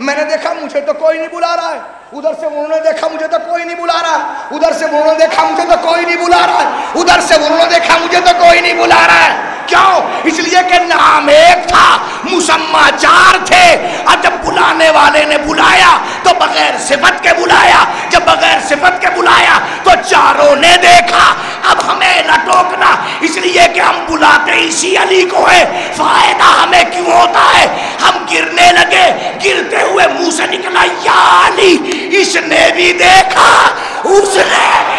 میں نے دیکھا مجھے تو کوئی نہیں بلا رہا ہے, ادھر سے انہوں نے دیکھا مجھے تو کوئی نہیں بلا رہا ہے, ادھر سے انہوں نے دیکھا مجھے تو کوئی نہیں بلا رہا ہے, ادھر سے انہوں نے دیکھا مجھے تو کوئی نہیں بلا رہا ہے. کیوں؟ اس لیے کہ نام ایک تھا, مسمى 4 تھے, اور جب بلانے والے نے بلایا تو بغیر صفت کے بلایا, جب بغیر صفت کے بلایا تو چاروں نے دیکھا. اب ہمیں نہ ٹوکنا, اس لیے کہ ہم بلاتے اسی علی کو ہے, فائدہ ہمیں کیوں ہوتا ہے؟ ہم گرنے لگے, گرتے ہوئے منہ سے نکلا یا علی, اس نے بھی دیکھا, اس نے بھی.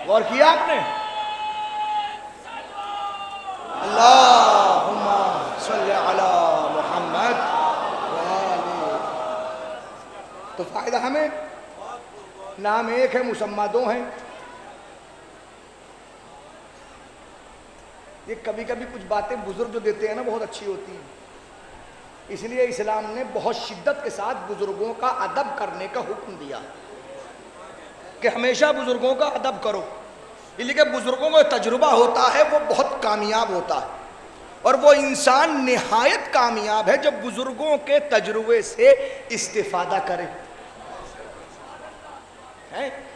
غور کیا آپ نے؟ اللہم صلی علی محمد. تو فائدہ ہمیں, نام ایک ہے مسمى 2 ہیں. یہ کبھی کبھی کچھ باتیں بزرگ جو دیتے ہیں نا بہت اچھی ہوتی ہیں, اس لیے اسلام نے بہت شدت کے ساتھ بزرگوں کا ادب کرنے کا حکم دیا کہ ہمیشہ بزرگوں کا ادب کرو. اس لیے کہ بزرگوں کو تجربہ ہوتا ہے وہ بہت کامیاب ہوتا ہے, اور وہ انسان نہایت کامیاب ہے جو بزرگوں کے تجربے سے استفادہ کرے.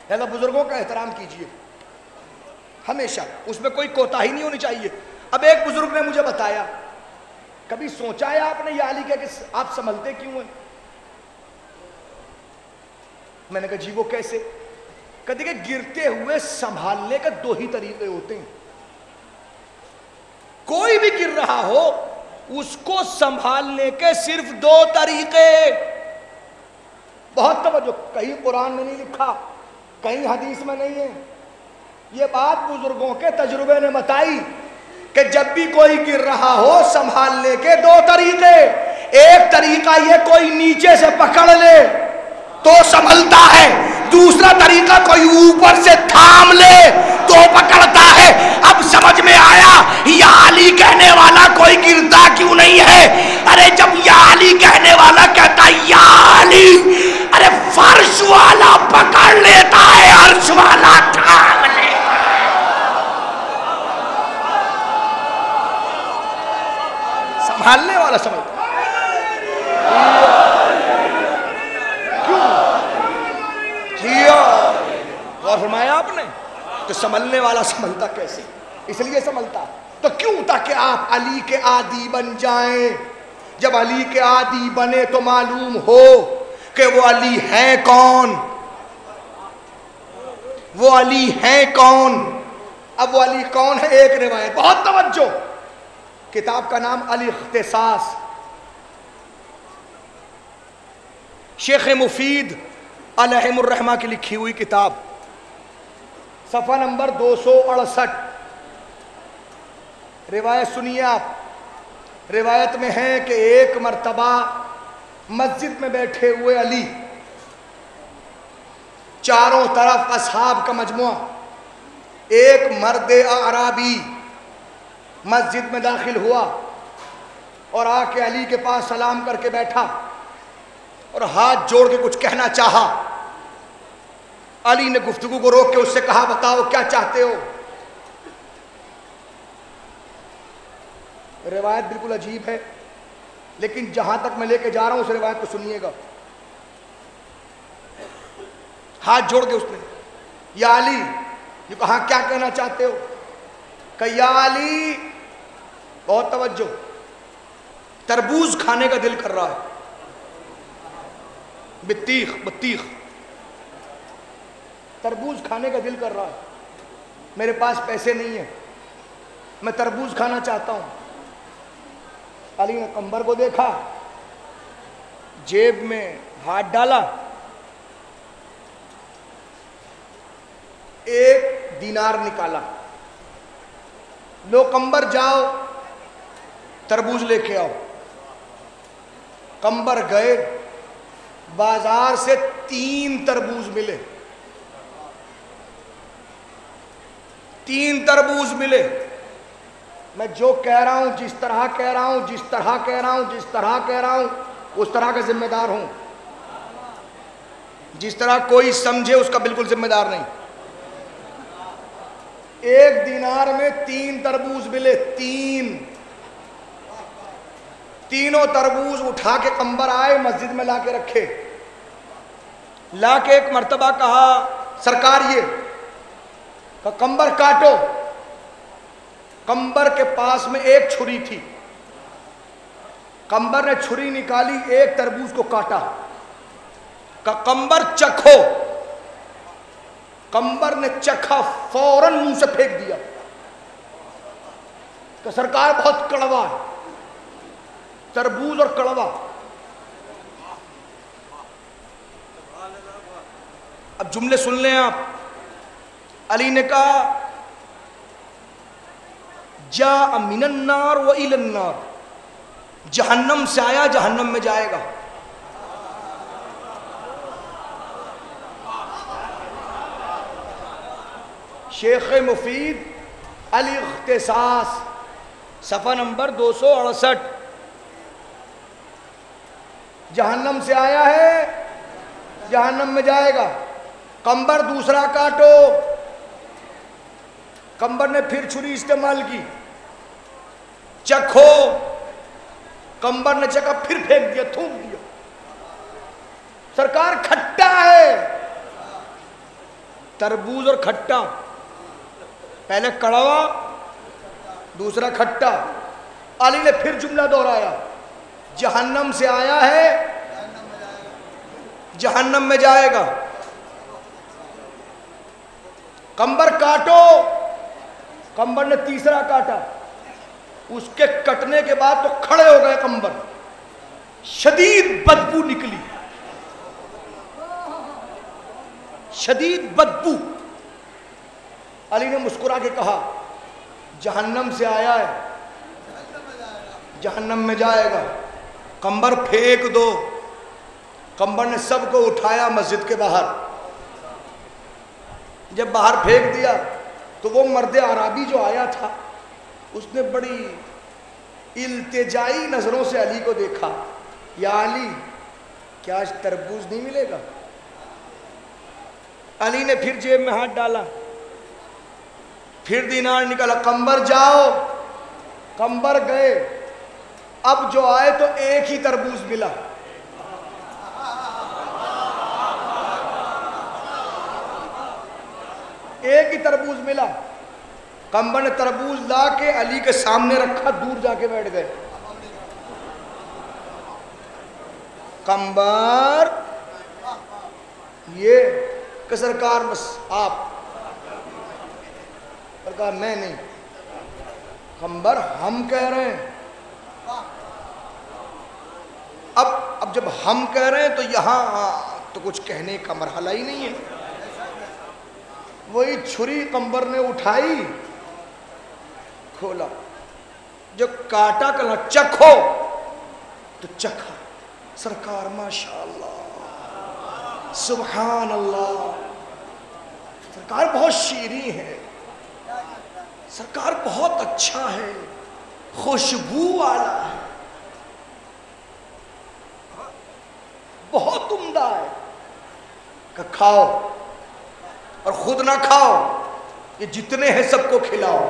لہذا بزرگوں کا احترام کیجئے ہمیشہ, اس میں کوئی کوتاہی نہیں ہونی چاہیے. اب ایک بزرگ نے مجھے بتایا, کبھی سوچا ہے آپ نے یا علی کہ آپ سنبھلتے کیوں ہیں؟ میں نے کہا جی وہ کیسے؟ کہتے کہ گرتے ہوئے سنبھالنے کا 2 ہی طریقے ہوتے ہیں. کوئی بھی گر رہا ہو اس کو سنبھالنے کے صرف 2 طریقے. بہت توجہ, کہیں قرآن میں نہیں لکھا, کہیں حدیث میں نہیں ہے, یہ بات بزرگوں کے تجربے نے بتائی کہ جب بھی کوئی گر رہا ہو سنبھالنے کے 2 طریقے. ایک طریقہ یہ کوئی نیچے سے پکڑ لے تو سنبھلتا ہے, دوسرا طریقہ کوئی اوپر سے تھام لے تو پکڑتا ہے. اب سمجھ میں آیا یا علی کہنے والا کوئی گرتا کیوں نہیں ہے؟ ارے جب یا علی کہنے والا کہتا ہے یا علی, ارے فرش والا پکڑ لیتا ہے, عرش والا تھام لیتا ہے. سنبھالنے والا سمجھتا ہے. غور فرمایا آپ نے؟ تو سنبھلنے والا سنبھلتا کیسے؟ اس لیے سنبھلتا تو کیوں؟ تاکہ آپ علی کے عادی بن جائیں, جب علی کے عادی بنے تو معلوم ہو کہ وہ علی ہیں کون، وہ علی ہیں کون۔ اب وہ علی کون ہے؟ ایک روایت، بہت توجہ، کتاب کا نام الاختصاص، شیخ مفید علیہ الرحمہ کی لکھی ہوئی کتاب، صفحہ نمبر 268۔ روایت سنیے آپ۔ روایت میں ہے کہ ایک مرتبہ مسجد میں بیٹھے ہوئے علی، چاروں طرف اصحاب کا مجموعہ، ایک مرد اعرابی مسجد میں داخل ہوا اور آ کے علی کے پاس سلام کر کے بیٹھا اور ہاتھ جوڑ کے کچھ کہنا چاہا۔ علی نے گفتگو کو روک کے اس سے کہا بتاؤ کیا چاہتے ہو؟ روایت بالکل عجیب ہے، لیکن جہاں تک میں لے کے جا رہا ہوں اس روایت کو سنیے گا۔ ہاتھ جوڑ کے اس نے یا علی، یہ کہا کیا کہنا چاہتے ہو؟ کہ یا علی، بہت توجہ، تربوز کھانے کا دل کر رہا ہے، بطیخ تربوز کھانے کا دل کر رہا ہے، میرے پاس پیسے نہیں ہیں، میں تربوز کھانا چاہتا ہوں۔ علی نے قمبر کو دیکھا، جیب میں ہاتھ ڈالا، 1 دینار نکالا، لو قمبر جاؤ تربوز لے کے آؤ۔ قمبر گئے، بازار سے 3 تربوز ملے، 3 تربوز ملے۔ میں جو کہہ رہا ہوں، جس طرح کہہ رہا ہوں، جس طرح کہہ رہا ہوں، جس طرح کہہ رہا ہوں، اس طرح کا ذمہ دار ہوں۔ جس طرح کوئی سمجھے اس کا بالکل ذمہ دار نہیں۔ 1 دینار میں 3 تربوز ملے، 3 تربوز اٹھا کے قمبر آئے، مسجد میں لا کے رکھے، لا کے ایک مرتبہ کہا سرکار یہ کہ قمبر کاٹو۔ قمبر کے پاس میں ایک چھری تھی، قمبر نے چھری نکالی، 1 تربوز کو کاٹا، کہ قمبر چکھو۔ قمبر نے چکھا، فوراً منہ سے پھینک دیا کہ سرکار بہت کڑوا ہے، تربوز اور کڑوا۔ اب جملے سن لیں آپ۔ علی نے کہا جاء من النار و الی النار، جہنم سے آیا جہنم میں جائے گا۔ شیخ مفید الاختصاص، صفحہ نمبر 268۔ جہنم سے آیا ہے جہنم میں جائے گا۔ قمبر دوسرا کاٹو۔ قمبر نے پھر چھری استعمال کی، چکھو۔ قمبر نے چکھا، پھر پھینک دیا، تھوک دیا۔ سرکار کھٹا ہے، تربوز اور کھٹا، پہلے کڑوا دوسرا کھٹا۔ علی نے پھر جملہ دہرایا، جہنم سے آیا ہے جہنم میں جائے گا۔ قمبر کاٹو۔ قمبر نے تیسرا کاٹا، اس کے کٹنے کے بعد تو کھڑے ہو گئے قمبر، شدید بدبو نکلی، شدید بدبو۔ علی نے مسکرا کے کہا جہنم سے آیا ہے جہنم میں جائے گا، قمبر پھینک دو۔ قمبر نے سب کو اٹھایا مسجد کے باہر، جب باہر پھینک دیا تو وہ مرد عربی جو آیا تھا اس نے بڑی التجائی نظروں سے علی کو دیکھا، یا علی کیا آج تربوز نہیں ملے گا؟ علی نے پھر جیب میں ہاتھ ڈالا، پھر دینار نکالا، قمبر جاؤ۔ قمبر گئے، اب جو آئے تو 1 ہی تربوز ملا۔ ایک ہی تربوز ملا۔ قمبر نے تربوز لا کے علی کے سامنے رکھا، دور جا کے بیٹھ گئے۔ قمبر یہ کہ سرکار بس آپ، سرکار میں نہیں، قمبر ہم کہہ رہے ہیں۔ اب جب ہم کہہ رہے ہیں تو یہاں تو کچھ کہنے کا مرحلہ ہی نہیں ہے۔ وہی چھری قمبر نے اٹھائی، کھولا، جو کاٹا کہا چکھو تو چکھا۔ سرکار ماشاءاللہ سبحان اللہ، سرکار بہت شیریں ہے، سرکار بہت اچھا ہے، خوشبو والا ہے، بہت عمدہ ہے کہ کھاؤ اور خود نہ کھاؤ، یہ جتنے ہیں سب کو کھلاؤ،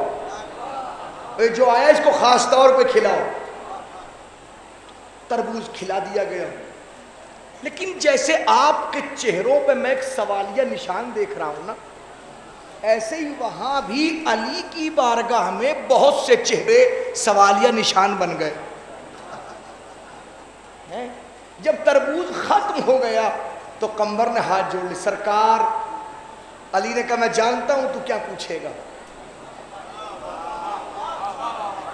جو آیا اس کو خاص طور پہ کھلاؤ۔ تربوز کھلا دیا گیا، لیکن جیسے آپ کے چہروں پہ میں ایک سوالیہ نشان دیکھ رہا ہوں نا، ایسے ہی وہاں بھی علی کی بارگاہ میں بہت سے چہرے سوالیہ نشان بن گئے۔ جب تربوز ختم ہو گیا تو قمبر نے ہاتھ جوڑ لی، سرکار، علی نے کہا میں جانتا ہوں تو کیا پوچھے گا،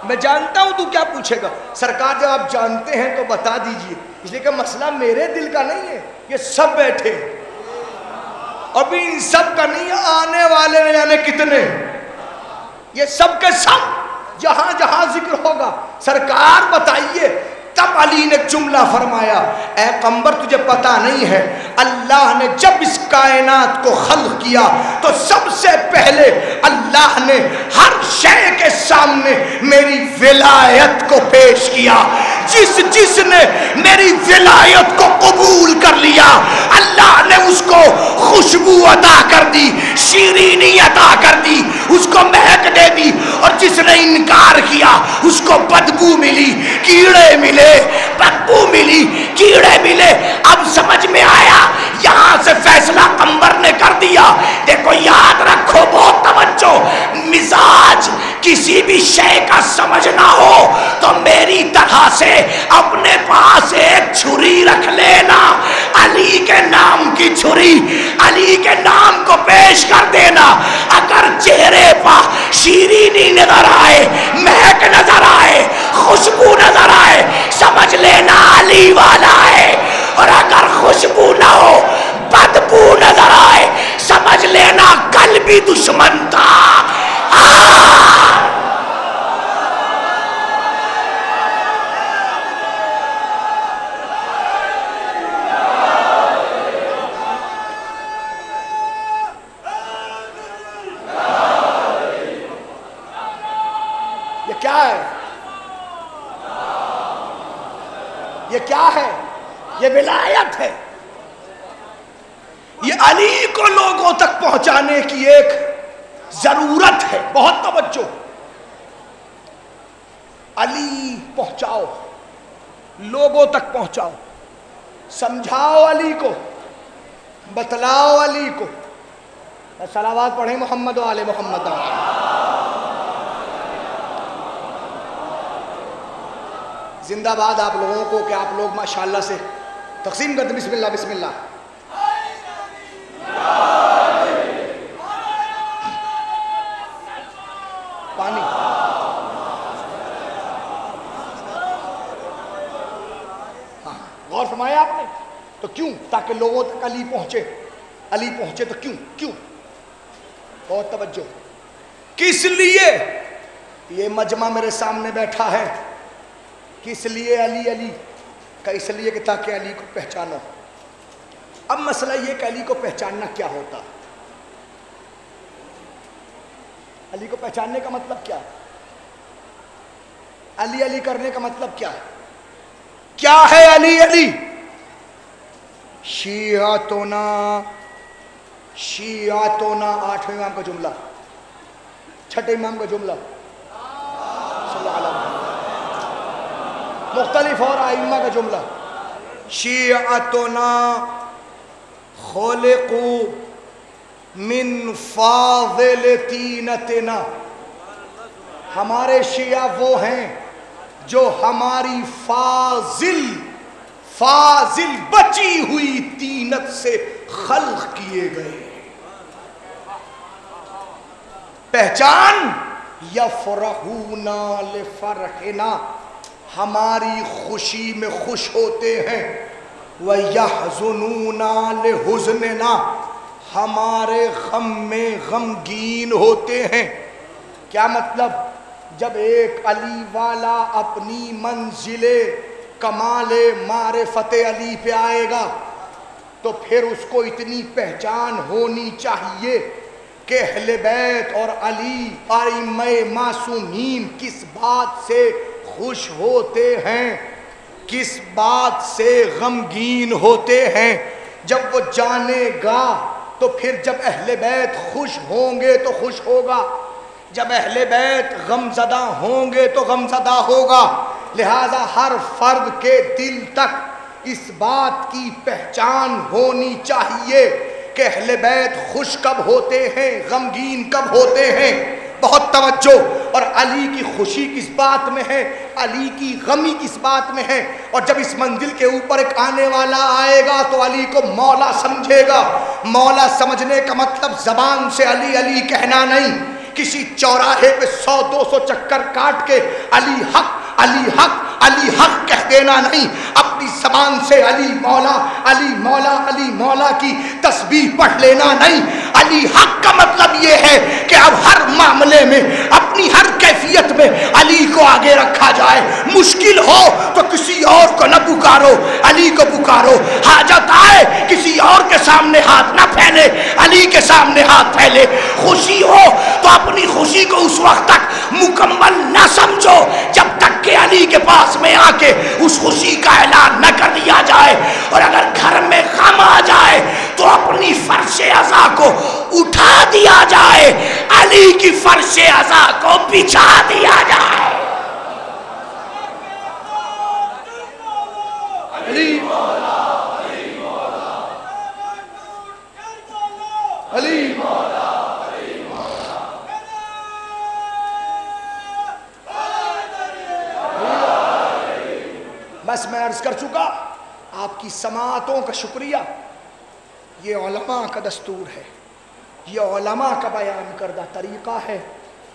میں جانتا ہوں تو کیا پوچھے گا۔ سرکار جب آپ جانتے ہیں تو بتا دیجئے، اس لیے کہ مسئلہ میرے دل کا نہیں ہے، یہ سب بیٹھے اور بھی ان سب کا نہیں، آنے والے نہ جانے کتنے، یہ سب کے سب جہاں جہاں ذکر ہوگا سرکار بتائیے۔ تب علی نے جملہ فرمایا، اے قمبر تجھے پتہ نہیں ہے، اللہ نے جب اس کائنات کو خلق کیا تو سب سے پہلے اللہ نے ہر شے کے سامنے میری ولایت کو پیش کیا۔ جس نے میری ولایت کو قبول کر لیا اللہ نے اس کو خوشبو عطا کر دی، شیرینی عطا کر دی، اس کو مہک دے دی، اور جس نے انکار کیا اس کو بدبو ملی، کیڑے ملے، بدبو ملی، کیڑے ملے۔ اب سمجھ میں آیا، یہاں سے فیصلہ قمبر نے کر دیا۔ دیکھو یاد رکھو، بہت توجہ، مزاج کسی بھی شے کا سمجھنا ہو تو میری طرح سے اپنے پاس ایک چھری رکھ لینا، علی کے نام کی چھری، علی کے نام کو پیش کر دینا۔ اگر چہرے پر شیرینی نظر آئے، مہک نظر آئے، خوشبو نظر آئے، سمجھ لینا علی والا ہے، اور اگر خوشبو نہ ہو، بدبو نظر آئے، سمجھ لینا کل بھی دشمن تھا۔ یہ کیا ہے؟ یہ کیا ہے؟ یہ ولایت ہے، یہ علی کو لوگوں تک پہنچانے کی ایک ضرورت ہے۔ بہت توجہ، علی پہنچاؤ، لوگوں تک پہنچاؤ، سمجھاؤ علی کو، بتلاؤ علی کو۔ صلوات پڑھیں محمد و آل محمد۔ زندہ باد آپ لوگوں کو کہ آپ لوگ ماشاءاللہ سے تقسیم کرتے۔ بسم اللہ بسم اللہ۔ پانی غور فرمایا آپ نے؟ تو کیوں؟ تاکہ لوگوں تک علی پہنچے، علی پہنچے تو کیوں؟ بہت توجہ، کس لیے یہ مجمع میرے سامنے بیٹھا ہے؟ کس لیے علی علی کا؟ اس لیے کہ تاکہ علی کو پہچانو۔ اب مسئلہ یہ کہ علی کو پہچاننا کیا ہوتا؟ علی کو پہچاننے کا مطلب کیا ہے؟ علی علی کرنے کا مطلب کیا ہے؟ کیا ہے علی علی؟ شیعتنا، شیعتنا، 8ویں امام کا جملہ، 6 امام کا جملہ، صلی اللہ علیہ وسلم، مختلف اور ائمہ کا جملہ، شیعتنا خلقوا من فاضل تینتنا، ہمارے شیعہ وہ ہیں جو ہماری فاضل بچی ہوئی طینت سے خلق کیے گئے. پہچان یفرحونا لفرحنا، ہماری خوشی میں خوش ہوتے ہیں، وَيَحْزُنُونَ لِحُزْنِنَا، ہمارے غم میں غمگین ہوتے ہیں. کیا مطلب؟ جب ایک علی والا اپنی منزل کمال معرفت علی پہ آئے گا تو پھر اس کو اتنی پہچان ہونی چاہیے کہ اہل بیت اور علی ائمہ معصومین کس بات سے خوش ہوتے ہیں، کس بات سے غمگین ہوتے ہیں. جب وہ جانے گا تو پھر جب اہل بیت خوش ہوں گے تو خوش ہوگا، جب اہل بیت غم زدہ ہوں گے تو غم زدہ ہوگا. لہذا ہر فرد کے دل تک اس بات کی پہچان ہونی چاہیے کہ اہل بیت خوش کب ہوتے ہیں، غمگین کب ہوتے ہیں. بہت توجہ. اور علی کی خوشی کس بات میں ہے، علی کی غمی کس بات میں ہے. اور جب اس منزل کے اوپر ایک آنے والا آئے گا تو علی کو مولا سمجھے گا. مولا سمجھنے کا مطلب زبان سے علی علی کہنا نہیں، کسی چوراہے پہ 100-200 چکر کاٹ کے علی حق علی حق علی حق کہہ دینا نہیں، اپنی زبان سے علی مولا علی مولا علی مولا کی تسبیح پڑھ لینا نہیں. علی حق کا مطلب یہ ہے کہ اب ہر معاملے میں، اپنی ہر کیفیت میں علی کو آگے رکھا جائے. مشکل ہو تو کسی اور کو نہ پکارو، علی کو پکارو. حاجت آئے کسی اور کے سامنے ہاتھ نہ پھیلے، علی کے سامنے ہاتھ پھیلے. خوشی ہو تو اپنی خوشی کو اس وقت تک مکمل نہ سمجھو جب تک کہ علی کے پاس میں آ کے اس خوشی کا اعلان نہ کر دیا جائے. اور اگر گھر میں غم آ جائے تو اپنی فرش عزا کو اٹھا دیا جائے، علی کی فرش عزا کو بچھا دیا جائے. علی مولا علی مولا علی مولا. بس میں عرض کر چکا، آپ کی سماعتوں کا شکریہ. یہ علماء کا دستور ہے، یہ علماء کا بیان کردہ طریقہ ہے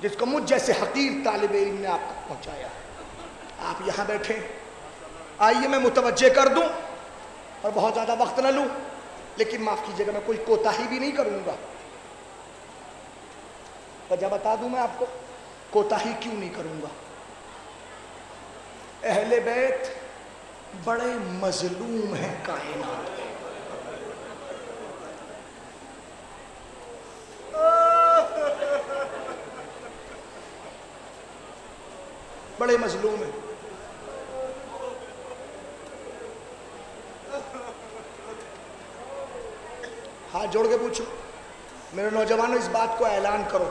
جس کو مجھ جیسے حقیر طالب علم نے آپ تک پہنچایا ہے. آپ یہاں بیٹھے، آئیے میں متوجہ کر دوں اور بہت زیادہ وقت نہ لوں، لیکن معاف کیجیے گا میں کوئی کوتاہی بھی نہیں کروں گا. وجہ بتا دوں میں آپ کو کوتاہی کیوں نہیں کروں گا. اہل بیت بڑے مظلوم ہیں کائنات میں. بڑے مظلوم ہیں. ہاتھ جوڑ کے پوچھو میرے نوجوانوں، اس بات کو اعلان کرو،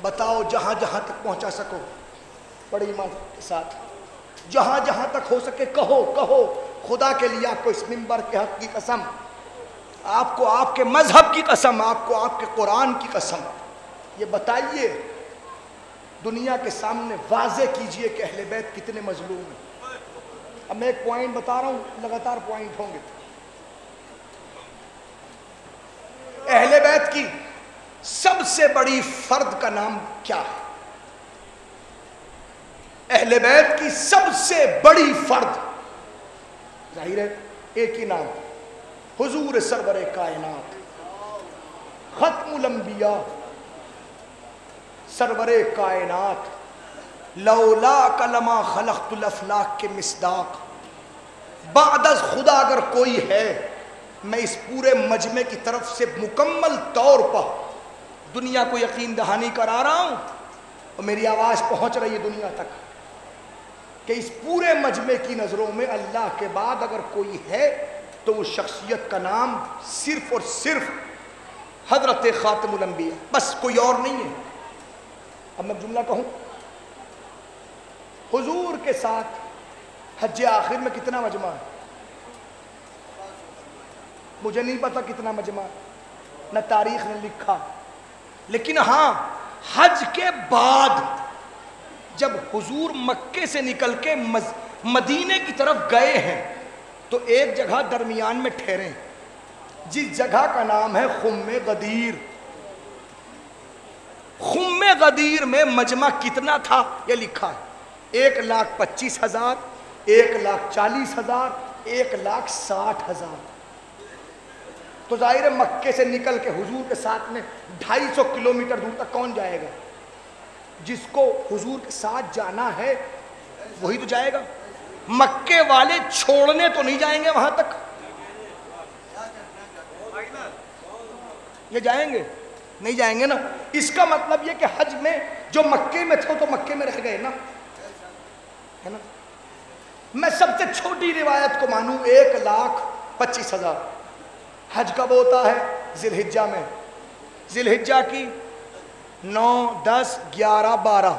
بتاؤ جہاں جہاں تک پہنچا سکو بڑی ایمان کے ساتھ، جہاں جہاں تک ہو سکے کہو کہو. خدا کے لیے آپ کو اس منبر کے حق کی قسم، آپ کو آپ کے مذہب کی قسم، آپ کو آپ کے قرآن کی قسم، یہ بتائیے، دنیا کے سامنے واضح کیجئے کہ اہل بیت کتنے مظلوم ہیں. اب میں ایک پوائنٹ بتا رہا ہوں، لگاتار پوائنٹ ہوں گے. اہل بیت کی سب سے بڑی فرد کا نام کیا ہے؟ اہل بیت کی سب سے بڑی فرد ظاہر ہے ایک ہی نام، حضور سرور کائنات، ختم الانبیاء، سرور کائنات. لولا کلمہ خلقت الافلاک کے مصداق. بعد از خدا اگر کوئی ہے، میں اس پورے مجمع کی طرف سے مکمل طور پر دنیا کو یقین دہانی کرا رہا ہوں اور میری آواز پہنچ رہی ہے دنیا تک کہ اس پورے مجمع کی نظروں میں اللہ کے بعد اگر کوئی ہے تو وہ شخصیت کا نام صرف اور صرف حضرت خاتم الانبیاء، بس کوئی اور نہیں ہے. اب میں جملہ کہوں، حضور کے ساتھ حج آخر میں کتنا مجمع ہے؟ مجھے نہیں پتا کتنا مجمع، نہ تاریخ نے لکھا، لیکن ہاں حج کے بعد جب حضور مکے سے نکل کے مدینے کی طرف گئے ہیں تو ایک جگہ درمیان میں ٹھہریں جس جگہ کا نام ہے خم غدیر. خم غدیر میں مجمع کتنا تھا یہ لکھا ہے 1,25,000 1,40,000 1,60,000. تو ظاہر ہے مکے سے نکل کے حضور کے ساتھ میں 250 کلومیٹر دور تک کون جائے گا؟ جس کو حضور کے ساتھ جانا ہے وہی تو جائے گا. مکے والے چھوڑنے تو نہیں جائیں گے وہاں تک. یہ جائیں گے؟ نہیں جائیں گے نا. اس کا مطلب یہ کہ حج میں جو مکے میں تھے تو مکے میں رہ گئے نا، ہے نا. میں سب سے چھوٹی روایت کو مانوں 1,25,000. حج کب ہوتا ہے؟ ذی الحجہ میں. ذی الحجہ کی 9 10 11 12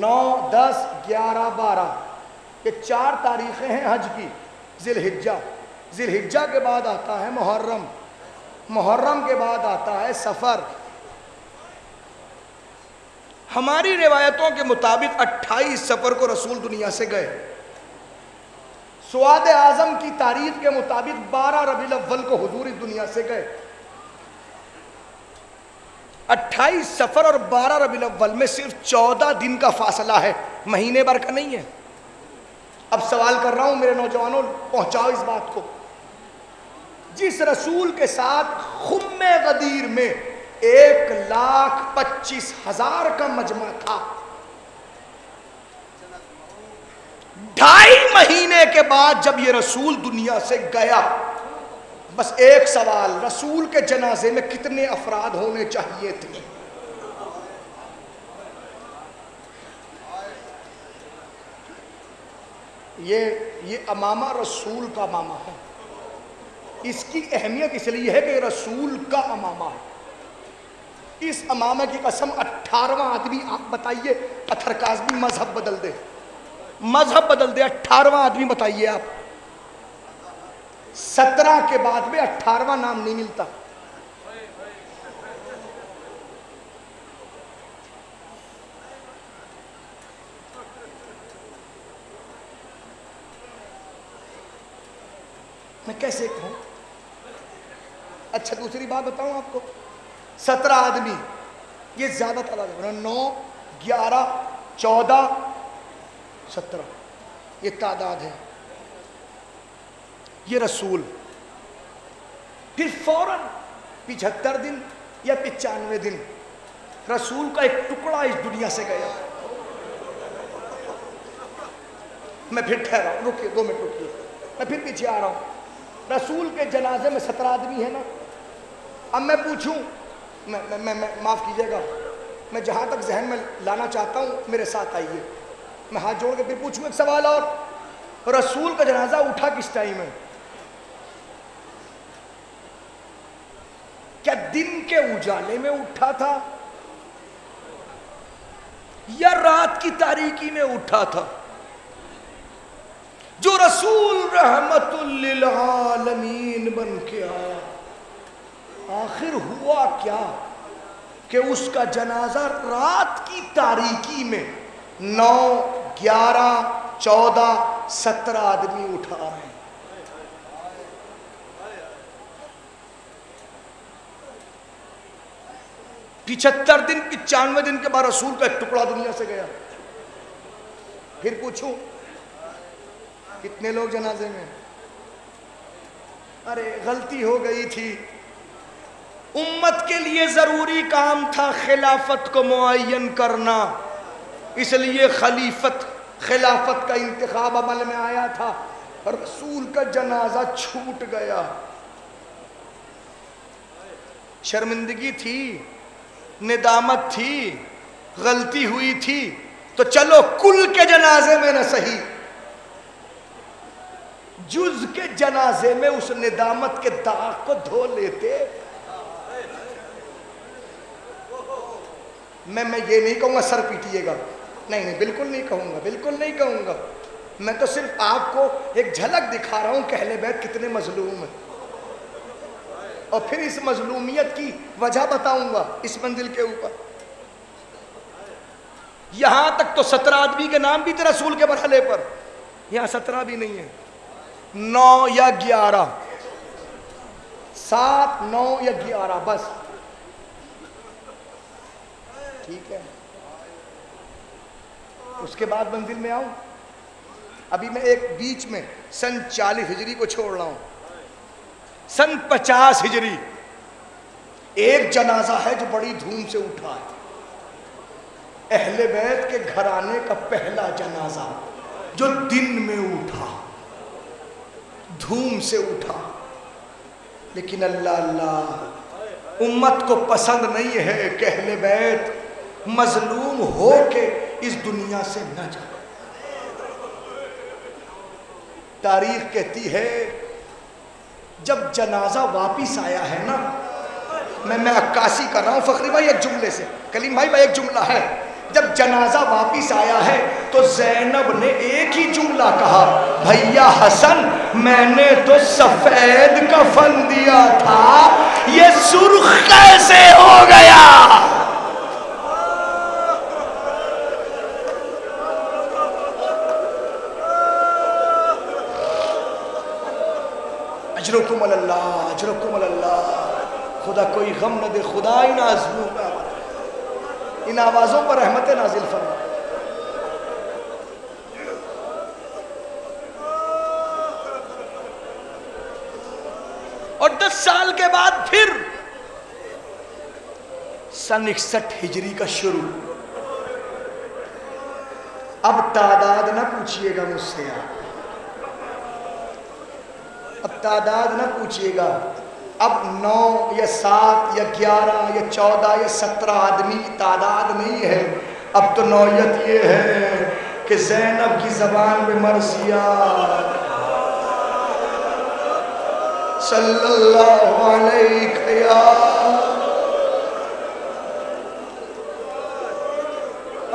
9 10 11 12 یہ 4 تاریخیں ہیں حج کی. ذی الحجہ، ذی الحجہ کے بعد آتا ہے محرم، محرم کے بعد آتا ہے سفر. ہماری روایتوں کے مطابق 28 سفر کو رسول دنیا سے گئے. سواد اعظم کی تاریخ کے مطابق 12 ربیع الاول کو حضور اس دنیا سے گئے. 28 سفر اور 12 ربیع الاول میں صرف 14 دن کا فاصلہ ہے، مہینے بھر کا نہیں ہے. اب سوال کر رہا ہوں میرے نوجوانوں، پہنچاؤ اس بات کو. جس رسول کے ساتھ خم غدیر میں 1,25,000 کا مجمع تھا، 2.5 مہینے کے بعد جب یہ رسول دنیا سے گیا، بس ایک سوال، رسول کے جنازے میں کتنے افراد ہونے چاہیے تھے؟ یہ امامہ رسول کا امامہ ہے. اس کی اہمیت اس لیے ہے کہ یہ رسول کا امامہ ہے. اس امامہ کی قسم 18واں آدمی آپ بتائیے، پتھر کاظمی مذہب بدل دے، مذہب بدل دے. 18واں آدمی بتائیے آپ. 17 کے بعد میں 18واں نام نہیں ملتا. میں کیسے کہوں؟ اچھا دوسری بات بتاؤں آپ کو، 17 آدمی یہ زیادہ تعداد ہے. 9 11 14 17 یہ تعداد ہے. یہ رسول پھر فوراً 75 دن یا 95 دن رسول کا ایک ٹکڑا اس دنیا سے گیا. میں پھر ٹھہرا ہوں، رکیے 2 منٹ رکیے، میں پھر پیچھے آ رہا ہوں. رسول کے جنازے میں 17 آدمی ہے نا. اب میں پوچھوں، میں معاف کیجئے گا، میں جہاں تک ذہن میں لانا چاہتا ہوں میرے ساتھ آئیے. میں ہاتھ جوڑ کے پھر پوچھوں ایک سوال اور، رسول کا جنازہ اٹھا کس ٹائم ہے؟ کیا دن کے اجالے میں اٹھا تھا یا رات کی تاریکی میں اٹھا تھا؟ جو رسول رحمت للعالمین بن کے آیا، آخر ہوا کیا کہ اس کا جنازہ رات کی تاریکی میں 9 11 14 17 آدمی اٹھا رہے ہیں. پچہتر دن 95 دن کے بعد رسول کا ایک ٹکڑا دنیا سے گیا. پھر پوچھوں کتنے لوگ جنازے میں؟ ارے غلطی ہو گئی تھی، امت کے لیے ضروری کام تھا خلافت کو معین کرنا، اس لیے خلافت کا انتخاب عمل میں آیا تھا. رسول کا جنازہ چھوٹ گیا. شرمندگی تھی، ندامت تھی، غلطی ہوئی تھی، تو چلو کل کے جنازے میں نہ صحیح، جز کے جنازے میں اس ندامت کے داغ کو دھو لیتے. میں یہ نہیں کہوں گا سر پیٹیے گا، نہیں بالکل نہیں کہوں گا، بالکل نہیں کہوں گا. میں تو صرف آپ کو ایک جھلک دکھا رہا ہوں کہ اہل بیت کتنے مظلوم ہیں، اور پھر اس مظلومیت کی وجہ بتاؤں گا اس منزل کے اوپر. یہاں تک تو 17 آدمی کے نام بھی تھے رسول کے مرحلے پر، یہاں 17 بھی نہیں ہے. 9 یا 11، 7 9 یا 11 بس، ٹھیک ہے؟ اس کے بعد منزل میں آؤں؟ ابھی میں ایک بیچ میں سن 40 ہجری کو چھوڑ رہا ہوں. سن 50 ہجری ایک جنازہ ہے جو بڑی دھوم سے اٹھا ہے، اہل بیت کے گھرانے کا پہلا جنازہ جو دن میں اٹھا، دھوم سے اٹھا. لیکن اللہ اللہ، امت کو پسند نہیں ہے کہ اہل بیت مظلوم ہو کے اس دنیا سے نہ جائے. تاریخ کہتی ہے جب جنازہ واپس آیا ہے نا، میں عکاسی کر رہا ہوں فخری بھائی ایک جملے سے، کلیم بھائی ایک جملہ ہے، جب جنازہ واپس آیا ہے تو زینب نے ایک ہی جملہ کہا، بھیا حسن میں نے تو سفید کفن دیا تھا، یہ سرخ کیسے ہو گیا؟ اجرکم اللہ، اجرکم اللہ. خدا کوئی غم نہ دے، خدا ان آزموں کا، ان آوازوں پر رحمت نازل فرما. اور 10 سال کے بعد پھر سن 61 ہجری کا شروع. اب تعداد نہ پوچھئے گا مجھ سے، اب تعداد نہ پوچھئے گا، اب 9 یا 7 یا 11 یا 14 یا 17 آدمی کی تعداد نہیں ہے. اب تو نوعیت یہ ہے کہ زینب کی زبان میں مرثیات صلی اللہ علیہ یا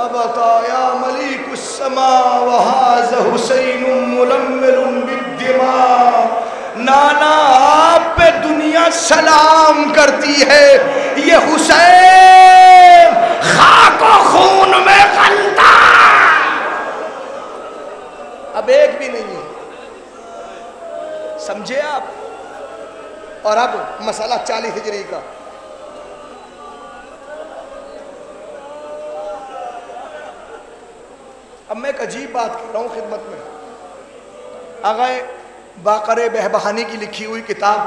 ابتا یا ملیک السماء وہاز حسین ململ بالدماء. نانا آپ پہ دنیا سلام کرتی ہے، یہ حسین خاک و خون میں غلطہ. اب ایک بھی نہیں ہے، سمجھے آپ؟ اور اب مسئلہ 40 ہجری کا. اب میں ایک عجیب بات کر رہا ہوں خدمت میں. آغا باقر بہبہانی کی لکھی ہوئی کتاب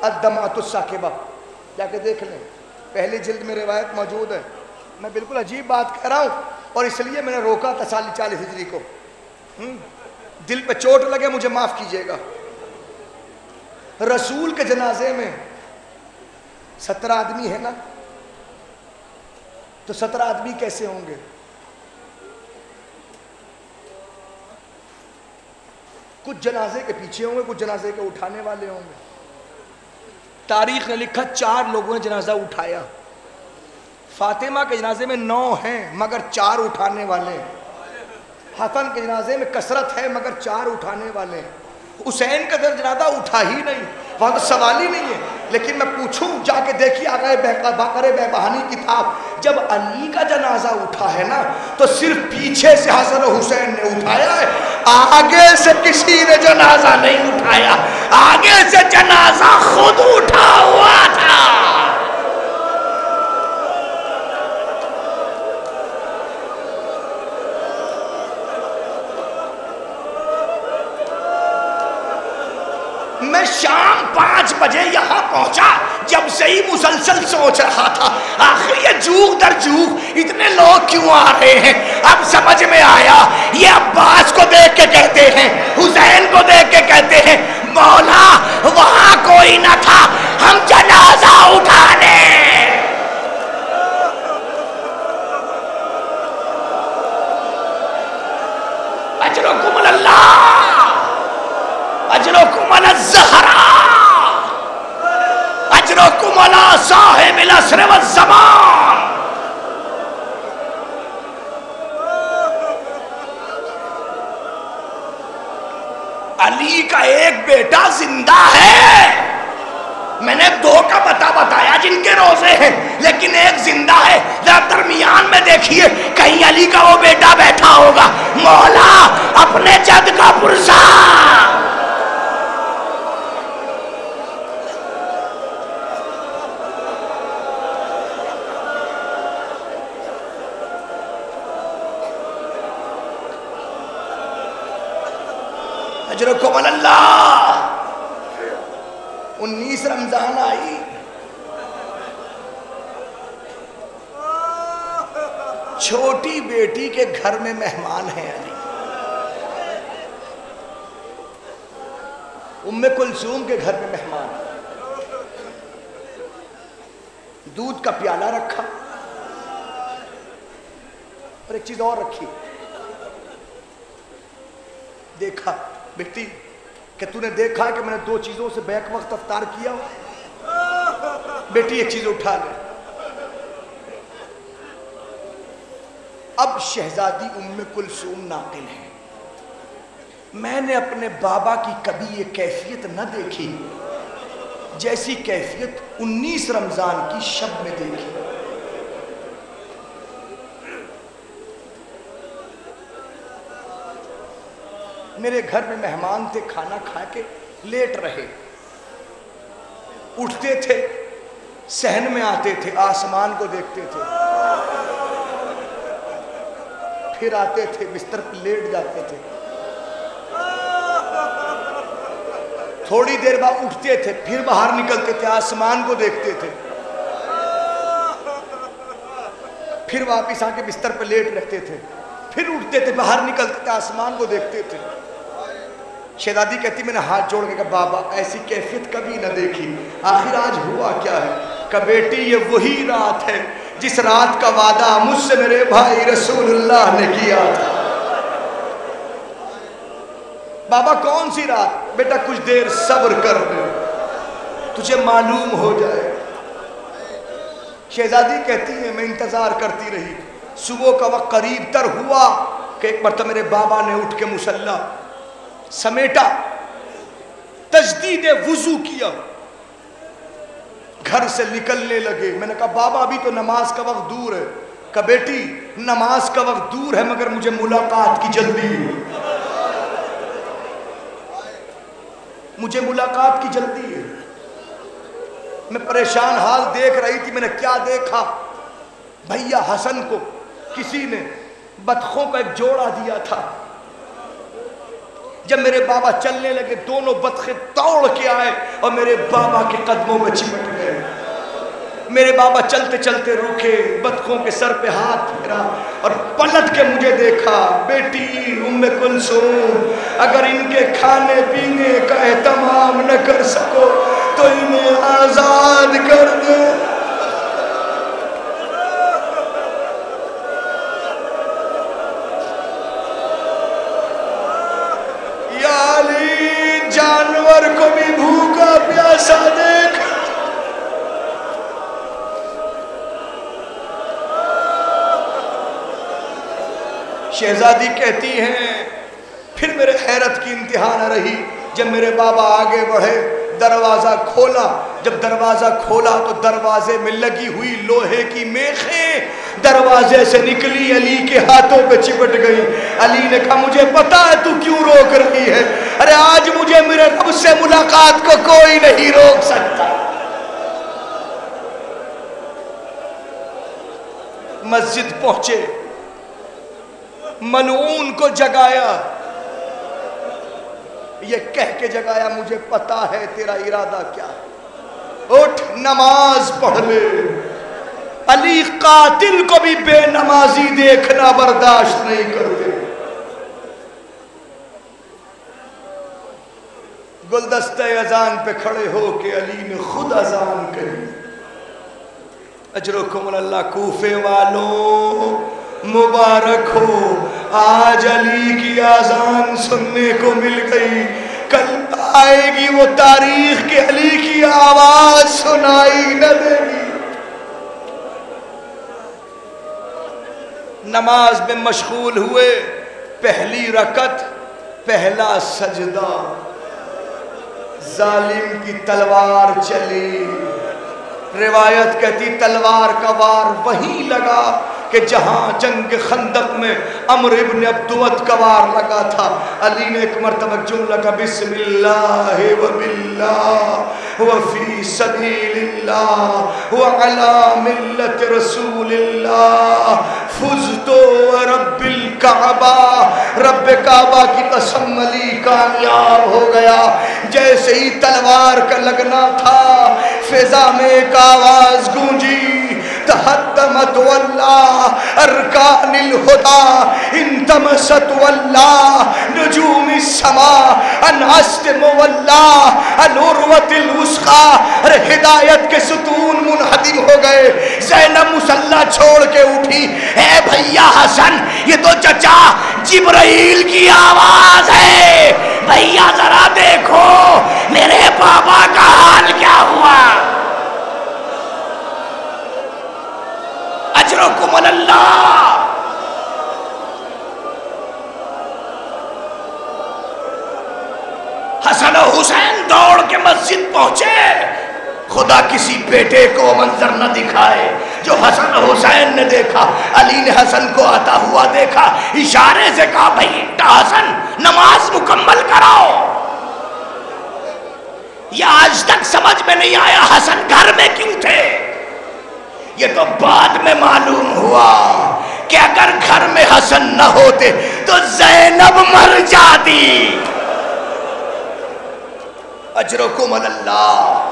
الدمعۃ الثاقبہ جا کے دیکھ لیں، پہلی جلد میں روایت موجود ہے. میں بالکل عجیب بات کہہ رہا ہوں اور اس لیے میں نے روکا تھا 40 ہجری کو. دل پہ چوٹ لگے مجھے معاف کیجئے گا. رسول کے جنازے میں 17 آدمی ہے نا، تو 17 آدمی کیسے ہوں گے؟ کچھ جنازے کے پیچھے ہوں گے، کچھ جنازے کے اٹھانے والے ہوں گے. تاریخ نے لکھا 4 لوگوں نے جنازہ اٹھایا. فاطمہ کے جنازے میں 9 ہیں مگر 4 اٹھانے والے ہیں. حسن کے جنازے میں کثرت ہے مگر 4 اٹھانے والے ہیں. حسین کا جنازہ اٹھا ہی نہیں، وہاں تو سوال ہی نہیں ہے. لیکن میں پوچھوں جا کے دیکھیے آگے باقر بہبہانی کتاب، جب علی کا جنازہ اٹھا ہے نا تو صرف پیچھے سے حسن و حسین نے اٹھایا ہے، آگے سے کسی نے جنازہ نہیں اٹھایا. آگے سے جنازہ خود اٹھا ہوا تھا. میں شام 5 بجے یہاں پہنچا، جب سے ہی مسلسل سوچ رہا تھا آخر یہ جوگ در جوگ اتنے لوگ کیوں آ رہے ہیں. اب سمجھ میں آیا، یہ عباس کو دیکھ کے کہتے ہیں، حسین کو دیکھ کے کہتے ہیں مولا وہاں کوئی نہ تھا، ہم جنازہ اٹھانے. اجرکم اللہ، اجرکم علی الزہراء، اجرکم علی صاحب العصر والزمان. علی کا ایک بیٹا زندہ ہے، میں نے 2 کا بتایا جن کے روزے ہیں، لیکن ایک زندہ ہے. ذرا درمیان میں دیکھیے کہیں علی کا وہ بیٹا بیٹھا ہوگا. مولا اپنے جد کا پرزا. اجرکم اللہ. 19 رمضان آئی, چھوٹی بیٹی کے گھر میں مہمان ہیں علی. ام کلثوم کے گھر میں مہمان, دودھ کا پیالہ رکھا اور ایک چیز اور رکھی. دیکھا بیٹی کہ تو نے دیکھا کہ میں نے 2 چیزوں سے بیک وقت افطار کیا ہو, بیٹی ایک چیز اٹھا لے. اب شہزادی ام کلثوم ناقل ہے. میں نے اپنے بابا کی کبھی یہ کیفیت نہ دیکھی جیسی کیفیت 19 رمضان کی شب میں دیکھی. میرے گھر میں مہمان تھے, کھانا کھا کے لیٹ رہے, اٹھتے تھے صحن میں آتے تھے, آسمان کو دیکھتے تھے, پھر آتے تھے بستر پر لیٹ جاتے تھے, تھوڑی دیر بعد اٹھتے تھے, پھر باہر نکلتے تھے, آسمان کو دیکھتے تھے, پھر واپس آ کے بستر پر لیٹ رہتے تھے, پھر اٹھتے تھے, باہر نکلتے تھے, آسمان کو دیکھتے تھے. شہزادی کہتی میں نے ہاتھ جوڑ کے کہا بابا ایسی کیفیت کبھی نہ دیکھی, آخر آج ہوا کیا ہے؟ کہ بیٹی یہ وہی رات ہے جس رات کا وعدہ مجھ سے میرے بھائی رسول اللہ نے کیا تھا. بابا کون سی رات؟ بیٹا کچھ دیر صبر کر لے, تجھے معلوم ہو جائے. شہزادی کہتی ہے میں انتظار کرتی رہی, صبح کا وقت قریب تر ہوا کہ ایک مرتبہ میرے بابا نے اٹھ کے مصلی سمیٹا, تجدید وضو کیا, گھر سے نکلنے لگے. میں نے کہا بابا ابھی تو نماز کا وقت دور ہے. کہا بیٹی نماز کا وقت دور ہے مگر مجھے ملاقات کی جلدی ہے, مجھے ملاقات کی جلدی ہے. میں پریشان حال دیکھ رہی تھی. میں نے کیا دیکھا؟ بھیا حسن کو کسی نے بطخوں کا ایک جوڑا دیا تھا. جب میرے بابا چلنے لگے دونوں بطخیں توڑ کے آئے اور میرے بابا کے قدموں میں چپٹ گئے. میرے بابا چلتے چلتے رکے, بطخوں کے سر پہ ہاتھ پھیرا اور پلٹ کے مجھے دیکھا. بیٹی ام کلثوم اگر ان کے کھانے پینے کا اہتمام نہ کر سکو تو انہیں آزاد کر دے. جانور کو بھی بھوکا پیاسا دیکھ. شہزادی کہتی ہیں پھر میرے حیرت کی انتہا نہ رہی جب میرے بابا آگے بڑھے, دروازہ کھولا. جب دروازہ کھولا تو دروازے میں لگی ہوئی لوہے کی میخیں دروازے سے نکلی, علی کے ہاتھوں پہ چپٹ گئی. علی نے کہا مجھے پتا ہے تو کیوں روک رہی ہے, ارے آج مجھے میرے رب سے ملاقات کو کوئی نہیں روک سکتا. مسجد پہنچے, ملعون کو جگایا, یہ کہہ کے جگایا مجھے پتا ہے تیرا ارادہ کیا ہے, اٹھ نماز پڑھ لے. علی قاتل کو بھی بے نمازی دیکھنا برداشت نہیں کرتے. گلدستہ اذان پہ کھڑے ہو کے علی نے خود اذان کری. اجرکم اللہ کوفے والوں مبارک ہو, آج علی کی اذان سننے کو مل گئی. کل آئے گی وہ تاریخ کہ علی کی آواز سنائی نہ دے گی. نماز میں مشغول ہوئے. پہلی رکعت پہلا سجدہ, ظالم کی تلوار چلی. روایت کہتی تلوار کا وار وہیں لگا کہ جہاں جنگ خندق میں عمرو ابن عبدود کا وار لگا تھا، علی نے ایک مرتبہ جملہ کا بسم اللہ و باللہ و فی سبیل اللہ و علی ملت رسول اللہ فزت رب الکعبہ، رب کعبہ کی قسم علی کامیاب ہو گیا۔ جیسے ہی تلوار کا لگنا تھا فضا میں ایک آواز گونجی، تحدمت واللہ ارکان الہدى انتمست واللہ نجوم السماء انعست واللہ العروۃ الوثقی، ارے ہدایت کے ستون منہدم ہو گئے۔ زینب مسلح چھوڑ کے اٹھی، اے بھیا حسن، یہ تو چچا جبرائیل کی آواز ہے، بھیا ذرا دیکھو میرے بابا کا حال کیا ہوا۔ اجرکم اللہ۔ حسن و حسین دوڑ کے مسجد پہنچے، خدا کسی بیٹے کو منظر نہ دکھائے جو حسن و حسین نے دیکھا۔ علی نے حسن کو آتا ہوا دیکھا، اشارے سے کہا بیٹا حسن نماز مکمل کراؤ۔ یہ آج تک سمجھ میں نہیں آیا حسن گھر میں کیوں تھے۔ یہ تو بعد میں معلوم ہوا کہ اگر گھر میں حسن نہ ہوتے تو زینب مر جاتی۔ اجرکم اللہ۔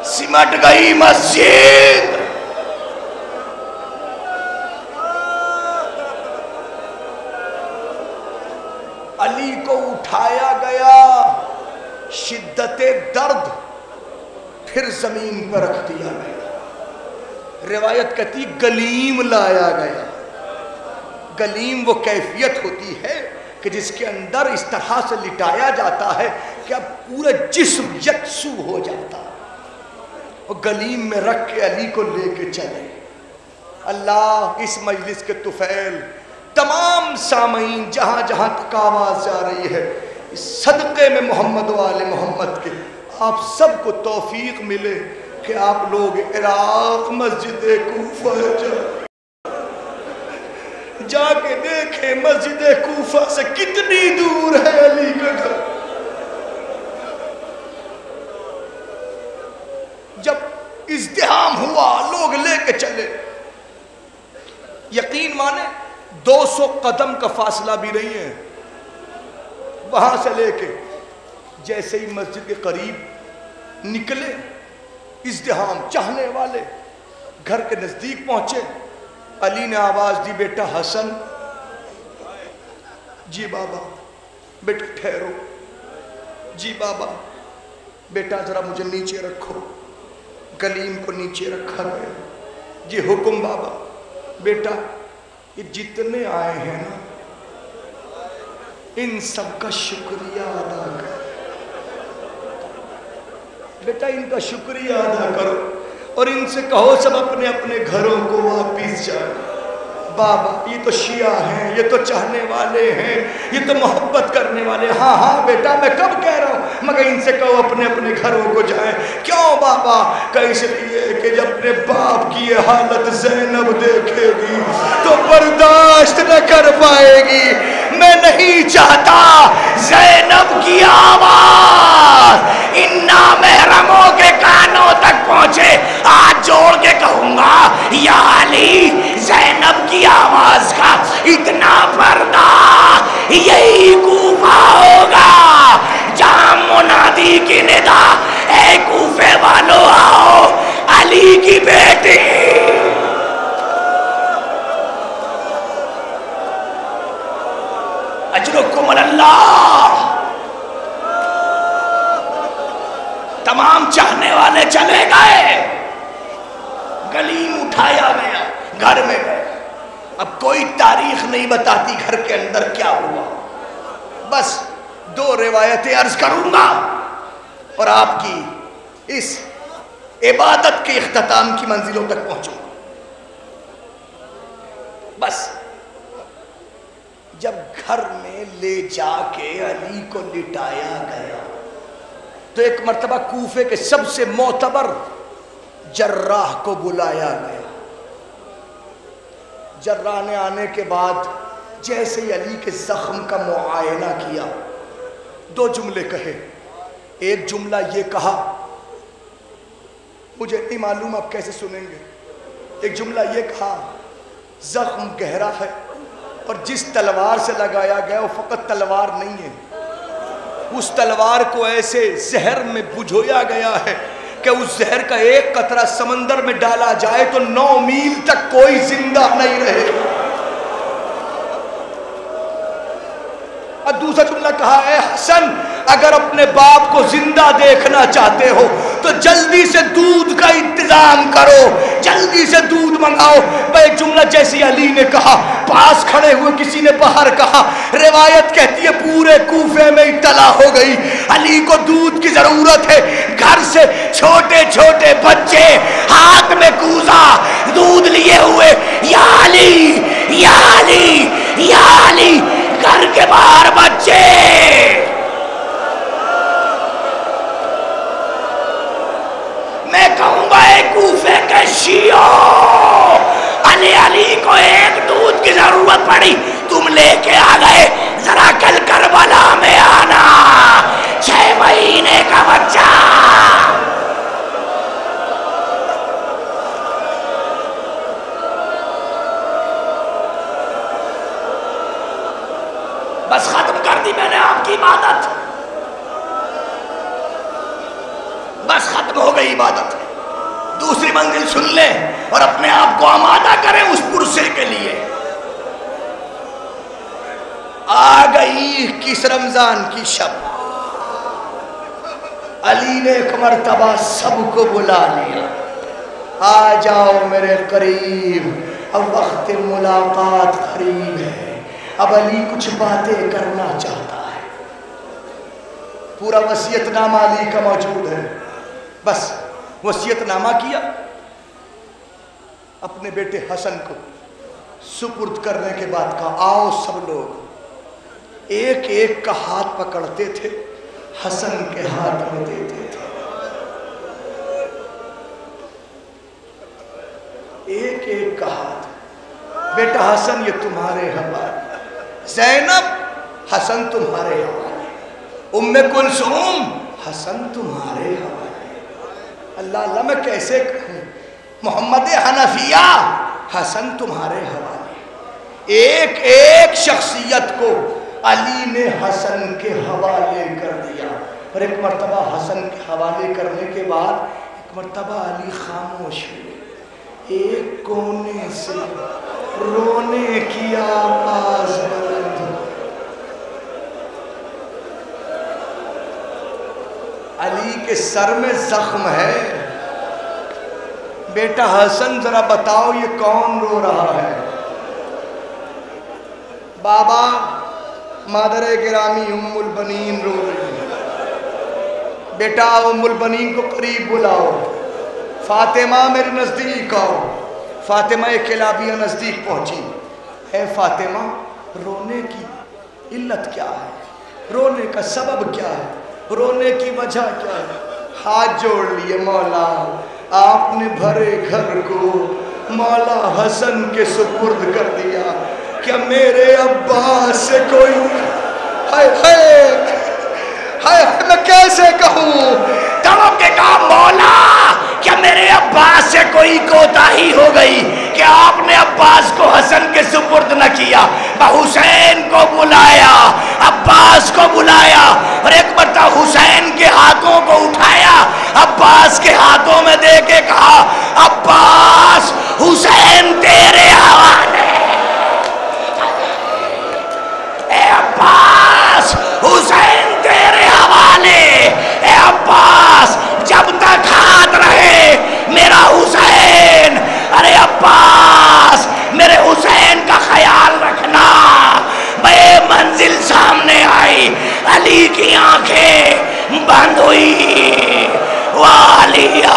سمٹ گئی مسجد۔ علی کو اٹھایا گیا، شدت درد، پھر زمین پر رکھ دیا گیا۔ روایت کہتی گلیم لایا گیا۔ گلیم وہ کیفیت ہوتی ہے کہ جس کے اندر اس طرح سے لٹایا جاتا ہے کہ اب پورا جسم یکسو ہو جاتا ہے۔ وہ گلیم میں رکھ کے علی کو لے کے چلے۔ اللہ اس مجلس کے طفیل تمام سامعین جہاں جہاں تک آواز جا رہی ہے، اس صدقے میں محمد و آل محمد کے آپ سب کو توفیق ملے کہ آپ لوگ عراق مسجد کوفہ جا کے دیکھیں مسجد کوفہ سے کتنی دور ہے علی کا گھر۔ جب ازدحام ہوا لوگ لے کے چلے، یقین مانے 200 قدم کا فاصلہ بھی نہیں ہے وہاں سے لے کے۔ جیسے ہی مسجد کے قریب نکلے، ازدحام چاہنے والے گھر کے نزدیک پہنچے، علی نے آواز دی بیٹا حسن۔ جی بابا۔ بیٹا ٹھہرو۔ جی بابا۔ بیٹا ذرا مجھے نیچے رکھو۔ گلیم کو نیچے رکھا گیا۔ جی حکم بابا۔ بیٹا یہ جتنے آئے ہیں نا ان سب کا شکریہ ادا کرو۔ بیٹا ان کا شکریہ ادا کرو اور ان سے کہو سب اپنے اپنے گھروں کو واپس جائیں۔ بابا یہ تو شیعہ ہیں، یہ تو چاہنے والے ہیں، یہ تو محبت کرنے والے۔ ہاں ہاں بیٹا میں کب کہہ رہا ہوں، مگر ان سے کہو اپنے اپنے گھروں کو جائیں۔ کیوں بابا؟ کہ اس لیے کہ جب اپنے باپ کی یہ حالت زینب دیکھے گی تو برداشت نہ کر پائے گی۔ میں نہیں چاہتا زینب کی آواز ان نامحرموں کے کانوں تک پہنچے۔ آج جوڑ کے کہوں گا یا علی، زینب کی آواز کا اتنا پردہ یہی کوفہ ہوگا جہاں منادی کی ندا، اے کوفے والو آؤ علی کی بیٹی۔ اجرکم اللہ۔ تمام چاہنے والے چلے گئے، گلیم اٹھایا گیا، گھر میں گئے۔ اب کوئی تاریخ نہیں بتاتی گھر کے اندر کیا ہوا، بس 2 روایتیں عرض کروں گا اور آپ کی اس عبادت کے اختتام کی منزلوں تک پہنچوں گا۔ بس جب گھر میں لے جا کے علی کو لٹایا گیا تو ایک مرتبہ کوفے کے سب سے معتبر جراح کو بلایا گیا. جراح نے آنے کے بعد جیسے ہی علی کے زخم کا معائنہ کیا 2 جملے کہے. ایک جملہ یہ کہا, مجھے نہیں معلوم آپ کیسے سنیں گے. ایک جملہ یہ کہا, زخم گہرا ہے اور جس تلوار سے لگایا گیا وہ فقط تلوار نہیں ہے, اس تلوار کو ایسے زہر میں بجھویا گیا ہے کہ اس زہر کا ایک قطرہ سمندر میں ڈالا جائے تو 9 میل تک کوئی زندہ نہیں رہے. اور دوسرا جملہ کہا, اے حسن اگر اپنے باپ کو زندہ دیکھنا چاہتے ہو تو جلدی سے دودھ کا انتظام کرو, جلدی سے دودھ منگاؤ. ایک جملہ جیسے علی نے کہا, پاس کھڑے ہوئے کسی نے باہر کہا. روایت کہتی ہے پورے کوفے میں اطلاع ہو گئی علی کو دودھ کی ضرورت ہے. گھر سے چھوٹے چھوٹے بچے ہاتھ میں کوزہ دودھ لیے ہوئے, یا علی یا علی یا علی. گھر کے باہر بچے. میں کہوں گا اے کوفے کے شیعوں, علی کو ایک دودھ کی ضرورت پڑی, تم لے کے آ گئے. ذرا کل کربلا میں آنا, 6 مہینے کا بچہ. بس ختم کر دی میں نے آپ کی عبادت, بس ختم ہو گئی عبادت. دوسری منزل سن لیں اور اپنے آپ کو آمادہ کریں اس پرسے کے لیے. آ گئی 21 رمضان کی شب, علی نے ایک مرتبہ سب کو بلا لیا, آ جاؤ میرے قریب, اب وقت ملاقات قریب ہے. اب علی کچھ باتیں کرنا چاہتا ہے. پورا وصیت نامہ علی کا موجود ہے. بس وصیت نامہ کیا, اپنے بیٹے حسن کو سپرد کرنے کے بعد کہا آؤ سب لوگ. ایک ایک کا ہاتھ پکڑتے تھے, حسن کے ہاتھ میں دیتے تھے. ایک ایک کا ہاتھ, بیٹا حسن یہ تمہارے حوالے, زینب حسن تمہارے حوالے, ام کلثوم حسن تمہارے حوالے. اللہ اللہ میں کیسے کہوں, محمد حنفیہ حسن تمہارے حوالے. ایک ایک شخصیت کو علی نے حسن کے حوالے کر دیا. اور ایک مرتبہ حسن کے حوالے کرنے کے بعد ایک مرتبہ علی خاموش ہوئے. ایک کونے سے رونے کی آواز بلند ہو. علی کے سر میں زخم ہے. بیٹا حسن ذرا بتاؤ یہ کون رو رہا ہے؟ بابا مادر گرامی ام البنین رو رہی ہے. بیٹا ام البنین کو قریب بلاؤ. فاطمہ میرے نزدیک آؤ. فاطمہ کلابیہ نزدیک پہنچی. اے فاطمہ رونے کی علت کیا ہے, رونے کا سبب کیا ہے, رونے کی وجہ کیا ہے؟ ہاتھ جوڑ لیے, مولا آپ نے بھرے گھر کو مولا حسن کے سپرد کر دیا. کیا میرے عباس سے کوئی ہائے ہائے ہائے میں کیسے کہوں, تمام کے کہا مولا کیا میرے عباس سے کوئی کوتاہی ہو گئی کہ آپ نے عباس کو حسن کے سپرد نہ کیا. حسین کو بلایا, عباس کو بلایا, اور ایک مرتبہ حسین کے ہاتھوں کو اٹھایا, عباس کے ہاتھوں میں دے کے کہا عباس حسین تیرے حوالے. اے عباس حسین تیرے حوالے. اے عباس جب تک ہاتھ رہے میرا حسین, ارے عباس میرے حسین کا خیال رکھنا. میں منزل سامنے آئی, علی کی آنکھیں بند ہوئی. والیا